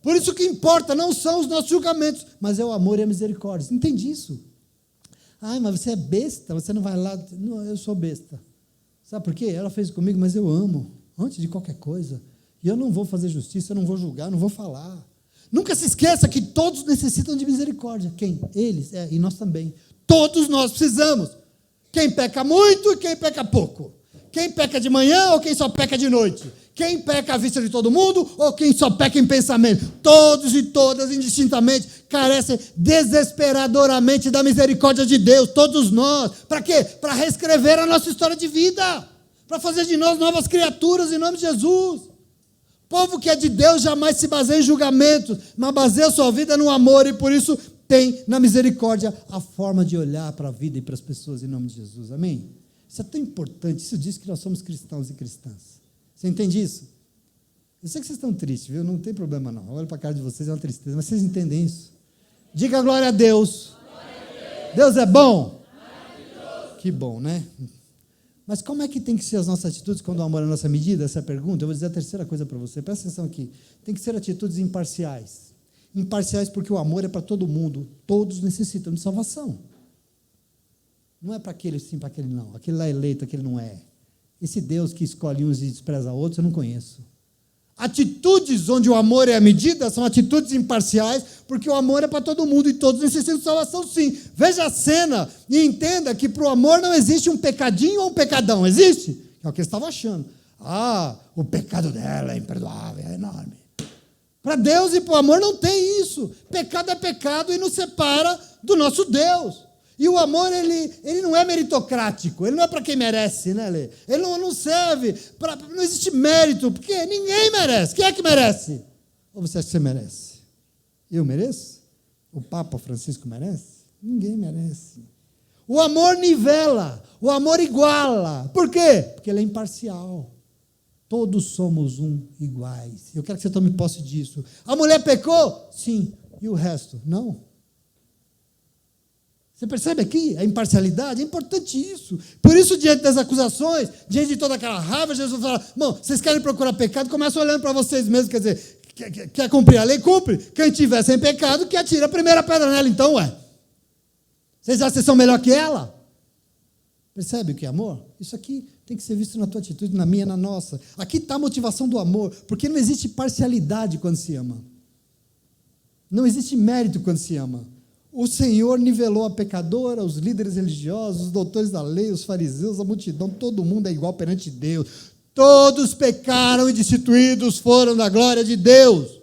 Por isso o que importa não são os nossos julgamentos, mas é o amor e a misericórdia. Entende isso? Mas você é besta, você não vai lá. Não, eu sou besta. Sabe por quê? Ela fez comigo, mas eu amo, antes de qualquer coisa. E eu não vou fazer justiça, eu não vou julgar, eu não vou falar. Nunca se esqueça que todos necessitam de misericórdia. Quem? Eles, e nós também. Todos nós precisamos. Quem peca muito e quem peca pouco. Quem peca de manhã ou quem só peca de noite? Quem peca à vista de todo mundo ou quem só peca em pensamento? Todos e todas, indistintamente, carecem desesperadoramente da misericórdia de Deus. Todos nós. Para quê? Para reescrever a nossa história de vida. Para fazer de nós novas criaturas em nome de Jesus. O povo que é de Deus jamais se baseia em julgamentos, mas baseia sua vida no amor e por isso tem na misericórdia a forma de olhar para a vida e para as pessoas em nome de Jesus. Amém? Isso é tão importante, isso diz que nós somos cristãos e cristãs. Você entende isso? Eu sei que vocês estão tristes, viu? Não tem problema não. Olha para a cara de vocês, é uma tristeza, mas vocês entendem isso? Diga glória a Deus. Glória a Deus. Deus é bom? Que bom, né? Mas como é que tem que ser as nossas atitudes quando o amor é a nossa medida? Essa é a pergunta. Eu vou dizer a terceira coisa para você. Presta atenção aqui. Tem que ser atitudes imparciais. Imparciais porque o amor é para todo mundo. Todos necessitam de salvação. Não é para aquele sim, para aquele não. Aquele lá é eleito, aquele não é. Esse Deus que escolhe uns e despreza outros, eu não conheço. Atitudes onde o amor é a medida são atitudes imparciais, porque o amor é para todo mundo e todos necessitam de salvação, sim. Veja a cena e entenda que para o amor não existe um pecadinho ou um pecadão. Existe? É o que eles estavam achando. O pecado dela é imperdoável, é enorme. Para Deus e para o amor não tem isso. Pecado é pecado e nos separa do nosso Deus. E o amor, ele não é meritocrático, ele não é para quem merece, né, Lê? Ele não serve, não existe mérito, porque ninguém merece. Quem é que merece? Ou você acha que você merece? Eu mereço? O Papa Francisco merece? Ninguém merece. O amor nivela, o amor iguala. Por quê? Porque ele é imparcial. Todos somos iguais. Eu quero que você tome posse disso. A mulher pecou? Sim. E o resto? Não. Você percebe aqui a imparcialidade? É importante isso. Por isso, diante das acusações, diante de toda aquela raiva, Jesus fala, vocês querem procurar pecado? Começa olhando para vocês mesmos, quer dizer, quer cumprir a lei? Cumpre. Quem tiver sem pecado, que atira a primeira pedra nela, então, Vocês acham que vocês são melhor que ela? Percebe o que é amor? Isso aqui tem que ser visto na tua atitude, na minha, na nossa. Aqui está a motivação do amor, porque não existe parcialidade quando se ama. Não existe mérito quando se ama. O Senhor nivelou a pecadora, os líderes religiosos, os doutores da lei, os fariseus, a multidão, todo mundo é igual perante Deus. Todos pecaram e destituídos foram da glória de Deus.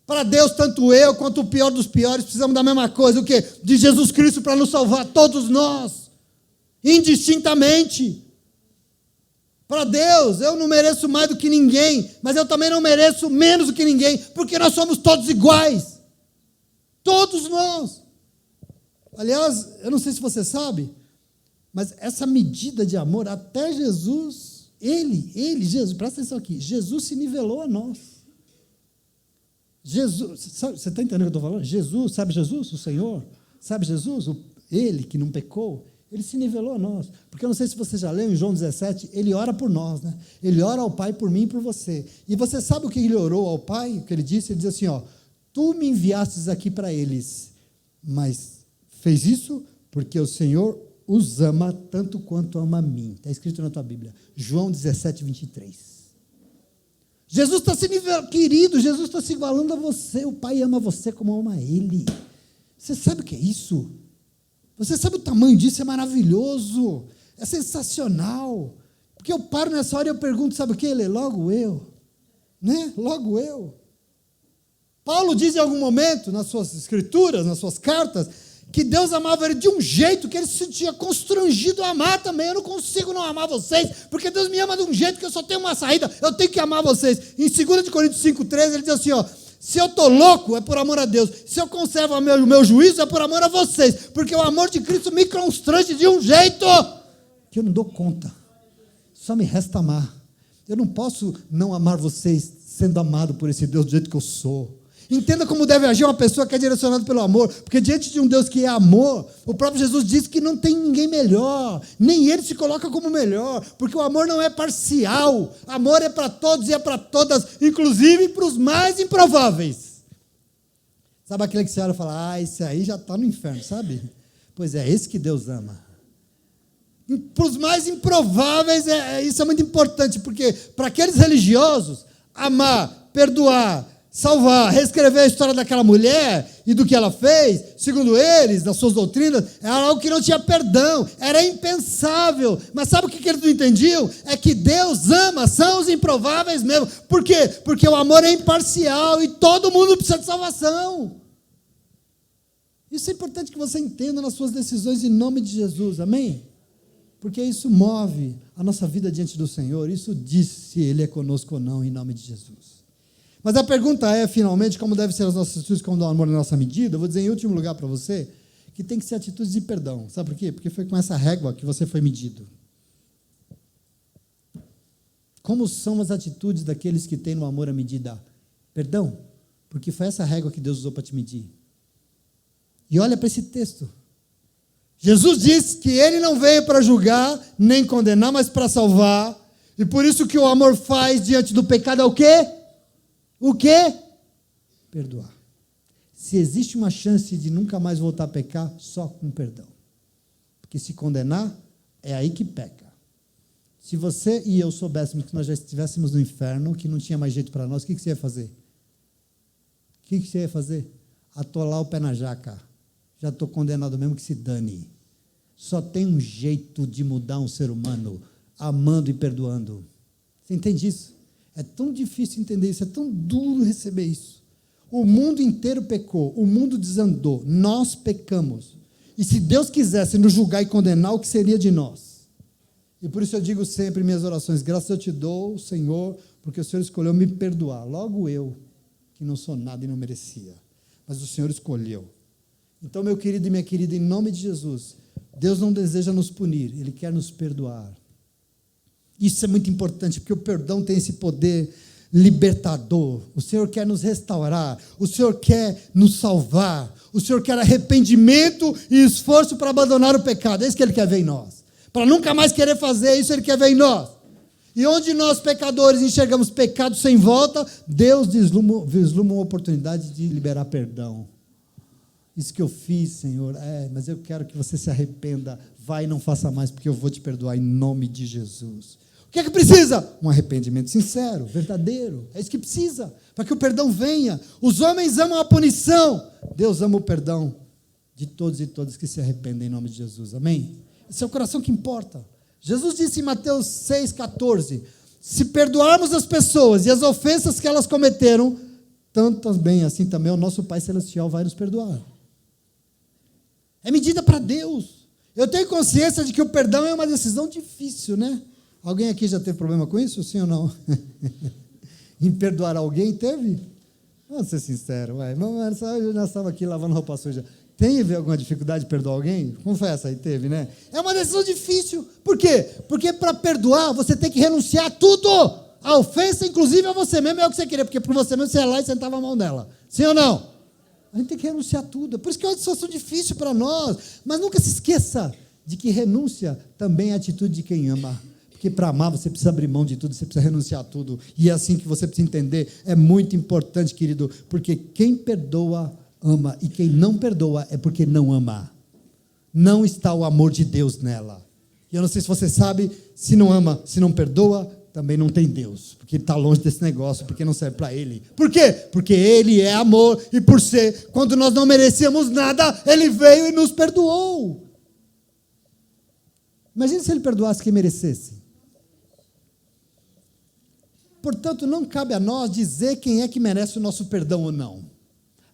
Para Deus, tanto eu quanto o pior dos piores precisamos da mesma coisa. O quê? De Jesus Cristo para nos salvar, todos nós, indistintamente. Para Deus, eu não mereço mais do que ninguém, mas eu também não mereço menos do que ninguém, porque nós somos todos iguais. Todos nós. Aliás, eu não sei se você sabe, mas essa medida de amor, até Jesus, Jesus, presta atenção aqui, Jesus se nivelou a nós. Jesus, sabe, você está entendendo o que eu estou falando? Jesus, sabe Jesus, o Senhor? Sabe Jesus, ele que não pecou? Ele se nivelou a nós. Porque eu não sei se você já leu em João 17, ele ora por nós, né? Ele ora ao Pai por mim e por você. E você sabe o que ele orou ao Pai? O que ele disse? Ele diz assim, tu me enviastes aqui para eles, mas fez isso porque o Senhor os ama tanto quanto ama a mim. Está escrito na tua Bíblia. João 17, 23. Jesus está se nivelando, querido, Jesus está se igualando a você. O Pai ama você como ama Ele. Você sabe o que é isso? Você sabe o tamanho disso? É maravilhoso. É sensacional. Porque eu paro nessa hora e eu pergunto, sabe o que? Ele? Logo eu. Né? Logo eu. Paulo diz em algum momento, nas suas escrituras, nas suas cartas, que Deus amava ele de um jeito que ele se sentia constrangido a amar também. Eu não consigo não amar vocês, porque Deus me ama de um jeito que eu só tenho uma saída, eu tenho que amar vocês. Em 2 Coríntios 5,13, ele diz assim, ó, se eu estou louco, é por amor a Deus. Se eu conservo o meu juízo, é por amor a vocês. Porque o amor de Cristo me constrange de um jeito que eu não dou conta. Só me resta amar. Eu não posso não amar vocês sendo amado por esse Deus do jeito que eu sou. Entenda como deve agir uma pessoa que é direcionada pelo amor, porque diante de um Deus que é amor, o próprio Jesus disse que não tem ninguém melhor, nem ele se coloca como melhor, porque o amor não é parcial, amor é para todos e é para todas, inclusive para os mais improváveis. Sabe aquele que você olha e fala, esse aí já está no inferno, sabe? Pois é, esse que Deus ama. Para os mais improváveis, isso é muito importante, porque para aqueles religiosos, amar, perdoar, salvar, reescrever a história daquela mulher e do que ela fez, segundo eles, nas suas doutrinas, era algo que não tinha perdão, era impensável. Mas sabe o que eles não entendiam? É que Deus ama, são os improváveis mesmo. Por quê? Porque o amor é imparcial e todo mundo precisa de salvação. Isso é importante que você entenda nas suas decisões em nome de Jesus, amém? Porque isso move a nossa vida diante do Senhor, isso diz se Ele é conosco ou não, em nome de Jesus. Mas a pergunta é, finalmente, como devem ser as nossas atitudes quando o amor é a nossa medida? Eu vou dizer em último lugar para você, que tem que ser atitudes de perdão. Sabe por quê? Porque foi com essa régua que você foi medido. Como são as atitudes daqueles que têm no amor a medida? Perdão, porque foi essa régua que Deus usou para te medir. E olha para esse texto. Jesus disse que Ele não veio para julgar, nem condenar, mas para salvar. E por isso que o amor faz diante do pecado é o quê? O quê? Perdoar. Se existe uma chance de nunca mais voltar a pecar, só com perdão. Porque se condenar, é aí que peca. Se você e eu soubéssemos que nós já estivéssemos no inferno, que não tinha mais jeito para nós, o que você ia fazer? O que você ia fazer? Atolar o pé na jaca. Já estou condenado mesmo, que se dane. Só tem um jeito de mudar um ser humano, amando e perdoando. Você entende isso? É tão difícil entender isso, é tão duro receber isso. O mundo inteiro pecou, o mundo desandou, nós pecamos. E se Deus quisesse nos julgar e condenar, o que seria de nós? E por isso eu digo sempre em minhas orações, graças eu te dou, Senhor, porque o Senhor escolheu me perdoar. Logo eu, que não sou nada e não merecia. Mas o Senhor escolheu. Então, meu querido e minha querida, em nome de Jesus, Deus não deseja nos punir, Ele quer nos perdoar. Isso é muito importante, porque o perdão tem esse poder libertador. O Senhor quer nos restaurar, o Senhor quer nos salvar, o Senhor quer arrependimento e esforço para abandonar o pecado. É isso que Ele quer ver em nós. Para nunca mais querer fazer isso, Ele quer ver em nós. E onde nós, pecadores, enxergamos pecado sem volta, Deus vislumbra uma oportunidade de liberar perdão. Isso que eu fiz, Senhor, mas eu quero que você se arrependa. Vai e não faça mais, porque eu vou te perdoar em nome de Jesus. O que é que precisa? Um arrependimento sincero, verdadeiro. É isso que precisa, para que o perdão venha. Os homens amam a punição, Deus ama o perdão de todos e todas que se arrependem em nome de Jesus. Amém? Esse é o coração que importa. Jesus disse em Mateus 6,14, se perdoarmos as pessoas e as ofensas que elas cometeram, tantas bem assim também o nosso Pai Celestial vai nos perdoar. É medida para Deus. Eu tenho consciência de que o perdão é uma decisão difícil, né? Alguém aqui já teve problema com isso, sim ou não? Em perdoar alguém, teve? Vamos ser sinceros, nós estávamos aqui lavando roupa suja. Teve alguma dificuldade de perdoar alguém? Confessa aí, teve, né? É uma decisão difícil. Por quê? Porque para perdoar, você tem que renunciar a tudo. A ofensa, inclusive, a você mesmo é o que você queria, porque por você mesmo você ia lá e sentava a mão nela. Sim ou não? A gente tem que renunciar a tudo. Por isso que é uma situação difícil para nós. Mas nunca se esqueça de que renúncia também é a atitude de quem ama. Porque para amar você precisa abrir mão de tudo, você precisa renunciar a tudo. E é assim que você precisa entender. É muito importante, querido, porque quem perdoa, ama. E quem não perdoa é porque não ama. Não está o amor de Deus nela. E eu não sei se você sabe, se não ama, se não perdoa, também não tem Deus, porque ele está longe desse negócio, porque não serve para ele. Por quê? Porque ele é amor, e por ser, quando nós não merecíamos nada, ele veio e nos perdoou. Imagina se ele perdoasse quem merecesse. Portanto, não cabe a nós dizer quem é que merece o nosso perdão ou não.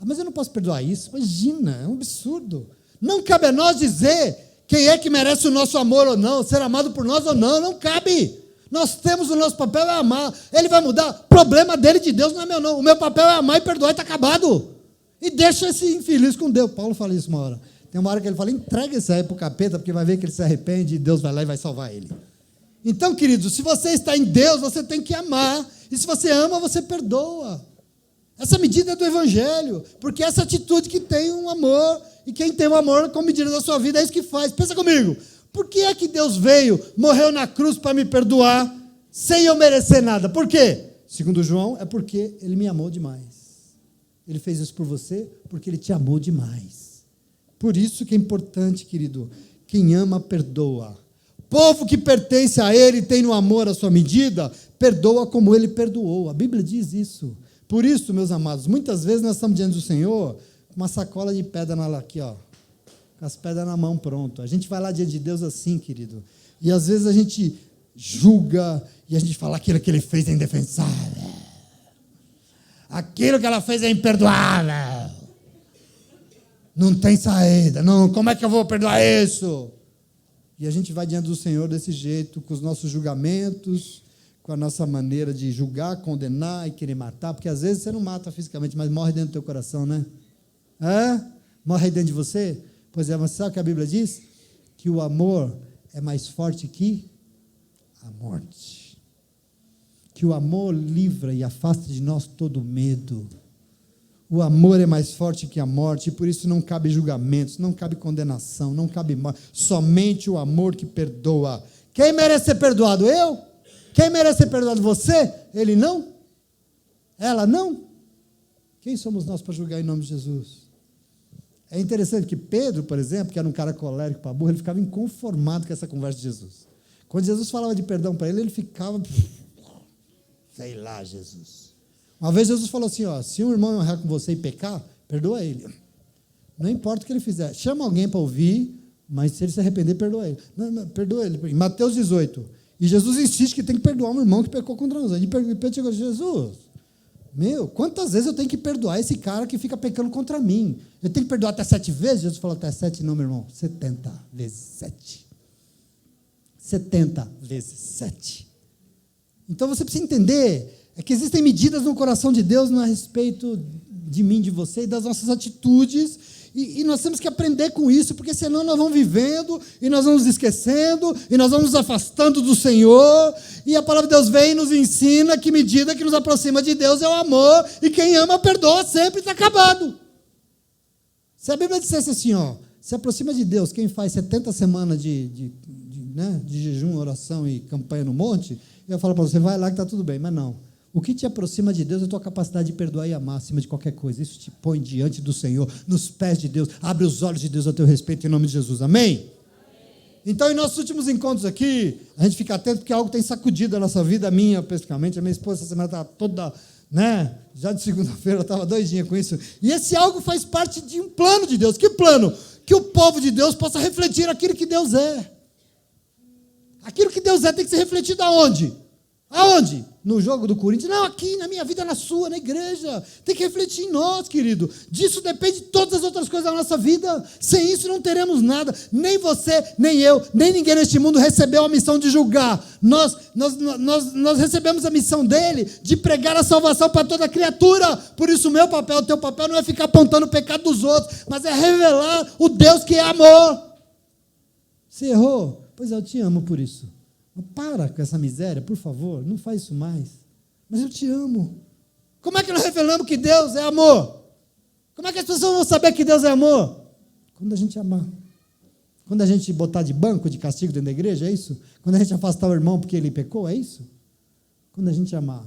Mas eu não posso perdoar isso. Imagina, é um absurdo. Não cabe a nós dizer quem é que merece o nosso amor ou não, ser amado por nós ou não, não cabe. Nós temos o nosso papel é amar. Ele vai mudar, problema dele de Deus não é meu não. O meu papel é amar e perdoar e está acabado. E deixa esse infeliz com Deus. Paulo fala isso uma hora. Tem uma hora que ele fala, entrega esse aí para o capeta, porque vai ver que ele se arrepende e Deus vai lá e vai salvar ele. Então, queridos, se você está em Deus, você tem que amar. E se você ama, você perdoa. Essa medida é do Evangelho, porque essa atitude que tem um amor, e quem tem um amor com medida da sua vida, é isso que faz. Pensa comigo, por que é que Deus veio, morreu na cruz para me perdoar, sem eu merecer nada? Por quê? Segundo João, é porque Ele me amou demais. Ele fez isso por você, porque Ele te amou demais. Por isso que é importante, querido, quem ama, perdoa. Povo que pertence a Ele, tem no amor a sua medida, perdoa como Ele perdoou. A Bíblia diz isso. Por isso, meus amados, muitas vezes nós estamos diante do Senhor com uma sacola de pedra aqui, ó, com as pedras na mão, pronto. A gente vai lá diante de Deus assim, querido. E às vezes a gente julga e a gente fala aquilo que Ele fez é indefensável. Aquilo que ela fez é imperdoável. Não tem saída. Não, como é que eu vou perdoar isso? E a gente vai diante do Senhor desse jeito, com os nossos julgamentos, com a nossa maneira de julgar, condenar e querer matar, porque às vezes você não mata fisicamente, mas morre dentro do teu coração, né? Morre aí dentro de você? Pois é, mas sabe o que a Bíblia diz? Que o amor é mais forte que a morte. Que o amor livra e afasta de nós todo medo. O amor é mais forte que a morte, e por isso não cabe julgamentos, não cabe condenação, não cabe morte. Somente o amor que perdoa. Quem merece ser perdoado? Eu? Quem merece ser perdoado? Você? Ele não? Ela não? Quem somos nós para julgar em nome de Jesus? É interessante que Pedro, por exemplo, que era um cara colérico para burro, ele ficava inconformado com essa conversa de Jesus. Quando Jesus falava de perdão para ele, ele ficava, sei lá, Jesus. Uma vez Jesus falou assim, ó, se um irmão errar com você e pecar, perdoa ele. Não importa o que ele fizer. Chama alguém para ouvir, mas se ele se arrepender, perdoa ele. Não, perdoa ele. Em Mateus 18. E Jesus insiste que tem que perdoar um irmão que pecou contra nós. E Pedro chegou, Jesus, quantas vezes eu tenho que perdoar esse cara que fica pecando contra mim? Eu tenho que perdoar até 7 vezes? Jesus falou, até 7 não, meu irmão. 70 vezes 7. 70 vezes 7. Então você precisa entender que existem medidas no coração de Deus a respeito de mim, de você e das nossas atitudes, e nós temos que aprender com isso, porque senão nós vamos vivendo, e nós vamos esquecendo, e nós vamos nos afastando do Senhor, e a palavra de Deus vem e nos ensina que medida que nos aproxima de Deus é o amor, e quem ama perdoa sempre, está acabado. Se a Bíblia dissesse assim, ó, se aproxima de Deus quem faz 70 semanas de jejum, oração e campanha no monte, eu ia falar para você, vai lá que está tudo bem, mas não. O que te aproxima de Deus é a tua capacidade de perdoar e amar acima de qualquer coisa. Isso te põe diante do Senhor, nos pés de Deus. Abre os olhos de Deus a teu respeito, em nome de Jesus. Amém? Amém. Então, em nossos últimos encontros aqui, a gente fica atento porque algo tem sacudido a nossa vida, a minha, especificamente. A minha esposa, essa semana estava toda, já de segunda-feira, eu estava doidinha com isso. E esse algo faz parte de um plano de Deus. Que plano? Que o povo de Deus possa refletir aquilo que Deus é. Aquilo que Deus é tem que ser refletido aonde? Aonde? No jogo do Corinthians? Não, aqui, na minha vida, na sua, na igreja. Tem que refletir em nós, querido. Disso depende todas as outras coisas da nossa vida. Sem isso não teremos nada. Nem você, nem eu, nem ninguém neste mundo recebeu a missão de julgar. Nós recebemos a missão dele de pregar a salvação para toda criatura. Por isso o meu papel, o teu papel não é ficar apontando o pecado dos outros, mas é revelar o Deus que é amor. Você errou? Pois eu te amo por isso. Para com essa miséria, por favor, não faz isso mais. Mas eu te amo. Como é que nós revelamos que Deus é amor? Como é que as pessoas vão saber que Deus é amor? Quando a gente amar. Quando a gente botar de banco, de castigo dentro da igreja, é isso? Quando a gente afastar o irmão porque ele pecou, é isso? Quando a gente amar.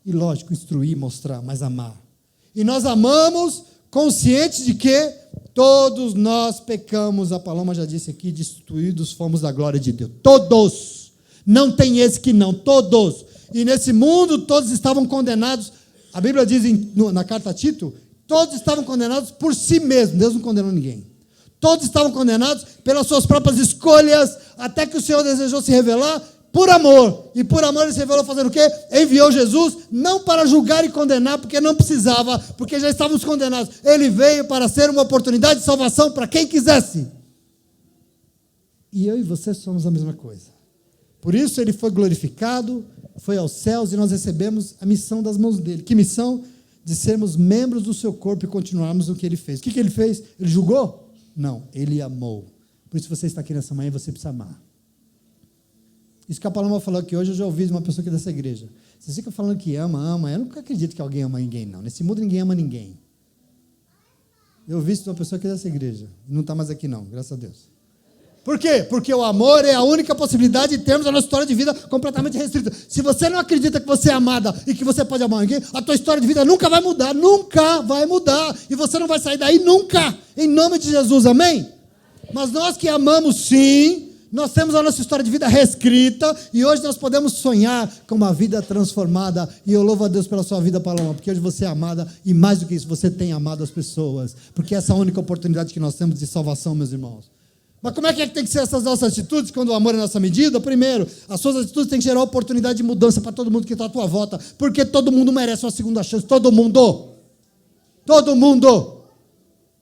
E lógico, instruir, mostrar, mas amar. E nós amamos conscientes de que todos nós pecamos, a Paloma já disse aqui, destituídos fomos da glória de Deus. Todos. Não tem esse que não, todos. E nesse mundo todos estavam condenados. A Bíblia diz na carta a Tito, todos estavam condenados por si mesmos. Deus não condenou ninguém. Todos estavam condenados pelas suas próprias escolhas, até que o Senhor desejou se revelar por amor. E por amor ele se revelou fazendo o quê? Enviou Jesus, não para julgar e condenar, porque não precisava, porque já estávamos condenados. Ele veio para ser uma oportunidade de salvação para quem quisesse. E eu e você somos a mesma coisa. Por isso ele foi glorificado, foi aos céus e nós recebemos a missão das mãos dele. Que missão? De sermos membros do seu corpo e continuarmos o que ele fez. O que ele fez? Ele julgou? Não, ele amou. Por isso você está aqui nessa manhã e você precisa amar. Isso que a Paloma falou aqui hoje, eu já ouvi de uma pessoa aqui dessa igreja. Você fica falando que ama. Eu nunca acredito que alguém ama ninguém, não. Nesse mundo ninguém ama ninguém. Eu ouvi isso de uma pessoa aqui dessa igreja. Não está mais aqui não, graças a Deus. Por quê? Porque o amor é a única possibilidade de termos a nossa história de vida completamente restrita. Se você não acredita que você é amada e que você pode amar alguém, a tua história de vida nunca vai mudar. Nunca vai mudar. E você não vai sair daí nunca. Em nome de Jesus, amém? Mas nós que amamos sim, nós temos a nossa história de vida reescrita e hoje nós podemos sonhar com uma vida transformada. E eu louvo a Deus pela sua vida, Paloma, porque hoje você é amada e mais do que isso, você tem amado as pessoas. Porque essa é a única oportunidade que nós temos de salvação, meus irmãos. Mas como é que tem que ser essas nossas atitudes quando o amor é nossa medida? Primeiro, as suas atitudes têm que gerar oportunidade de mudança para todo mundo que está à tua volta, porque todo mundo merece uma segunda chance, todo mundo. Todo mundo.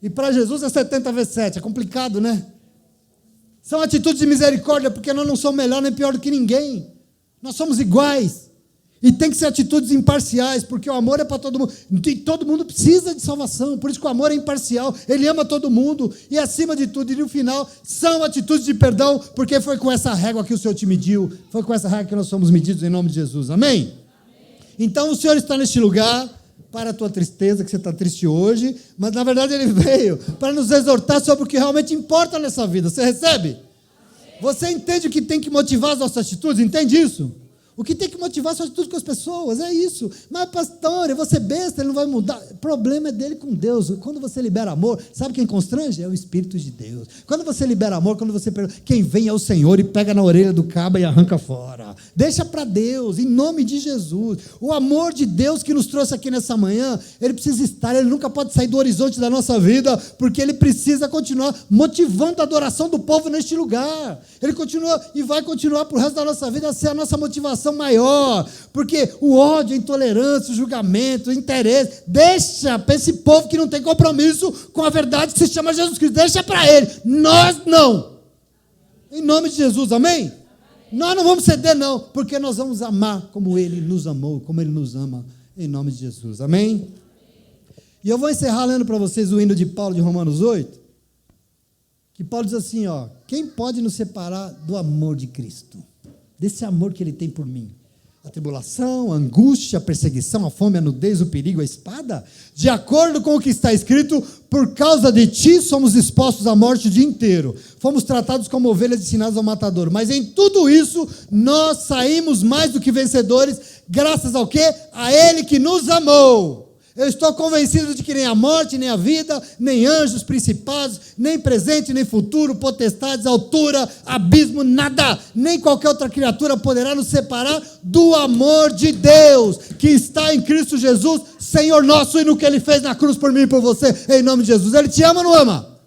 E para Jesus é 70 vezes 7, é complicado, né? São atitudes de misericórdia, porque nós não somos melhor nem pior do que ninguém. Nós somos iguais. E tem que ser atitudes imparciais, porque o amor é para todo mundo. E todo mundo precisa de salvação, por isso que o amor é imparcial. Ele ama todo mundo. E acima de tudo, e no final, são atitudes de perdão, porque foi com essa régua que o Senhor te mediu. Foi com essa régua que nós somos medidos em nome de Jesus. Amém? Amém. Então o Senhor está neste lugar para a tua tristeza, que você está triste hoje, mas na verdade Ele veio para nos exortar sobre o que realmente importa nessa vida. Você recebe? Amém. Você entende o que tem que motivar as nossas atitudes? Entende isso? O que tem que motivar sua atitude com as pessoas, é isso. Mas pastor, eu vou ser besta, ele não vai mudar. O problema é dele com Deus. Quando você libera amor, sabe quem constrange? É o Espírito de Deus. Quando você libera amor, quem vem é o Senhor e pega na orelha do cabo e arranca fora. Deixa para Deus, em nome de Jesus. O amor de Deus que nos trouxe aqui nessa manhã, ele precisa estar, ele nunca pode sair do horizonte da nossa vida, porque ele precisa continuar motivando a adoração do povo neste lugar. Ele continua e vai continuar para o resto da nossa vida a ser a nossa motivação maior, porque o ódio, a intolerância, o julgamento, o interesse, deixa para esse povo que não tem compromisso com a verdade que se chama Jesus Cristo, deixa para ele, nós não, em nome de Jesus, amém? Nós não vamos ceder não, porque nós vamos amar como ele nos amou, como ele nos ama, em nome de Jesus, amém? E eu vou encerrar lendo para vocês o hino de Paulo de Romanos 8, que Paulo diz assim, quem pode nos separar do amor de Cristo? Desse amor que ele tem por mim. A tribulação, a angústia, a perseguição, a fome, a nudez, o perigo, a espada. De acordo com o que está escrito, por causa de ti somos expostos à morte o dia inteiro. Fomos tratados como ovelhas destinadas ao matador. Mas em tudo isso, nós saímos mais do que vencedores, graças ao quê? A ele que nos amou. Eu estou convencido de que nem a morte, nem a vida, nem anjos, principados, nem presente, nem futuro, potestades, altura, abismo, nada, nem qualquer outra criatura poderá nos separar do amor de Deus, que está em Cristo Jesus, Senhor nosso, e no que Ele fez na cruz por mim e por você, em nome de Jesus. Ele te ama ou não ama?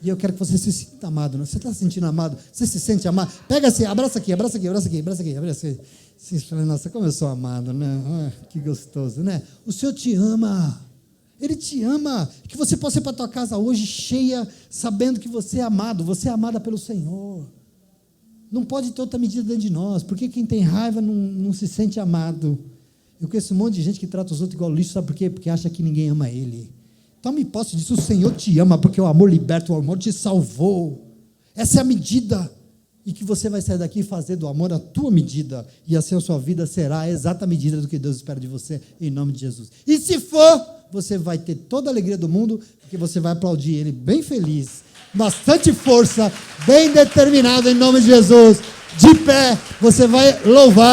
E eu quero que você se sinta amado. Não? Você está se sentindo amado? Você se sente amado? Pega assim, abraça aqui, abraça aqui, abraça aqui, abraça aqui, abraça aqui. Você fala, nossa, como eu sou amado, né? Que gostoso, né? O Senhor te ama. Ele te ama. Que você possa ir para a tua casa hoje cheia, sabendo que você é amado. Você é amada pelo Senhor. Não pode ter outra medida dentro de nós. Porque quem tem raiva não se sente amado. Eu conheço um monte de gente que trata os outros igual lixo. Sabe por quê? Porque acha que ninguém ama ele. Tome posse disso. O Senhor te ama porque o amor liberta. O amor te salvou. Essa é a medida. E que você vai sair daqui e fazer do amor a tua medida, e assim a sua vida será a exata medida do que Deus espera de você, em nome de Jesus. E se for, você vai ter toda a alegria do mundo, porque você vai aplaudir Ele bem feliz, bastante força, bem determinado, em nome de Jesus, de pé, você vai louvar.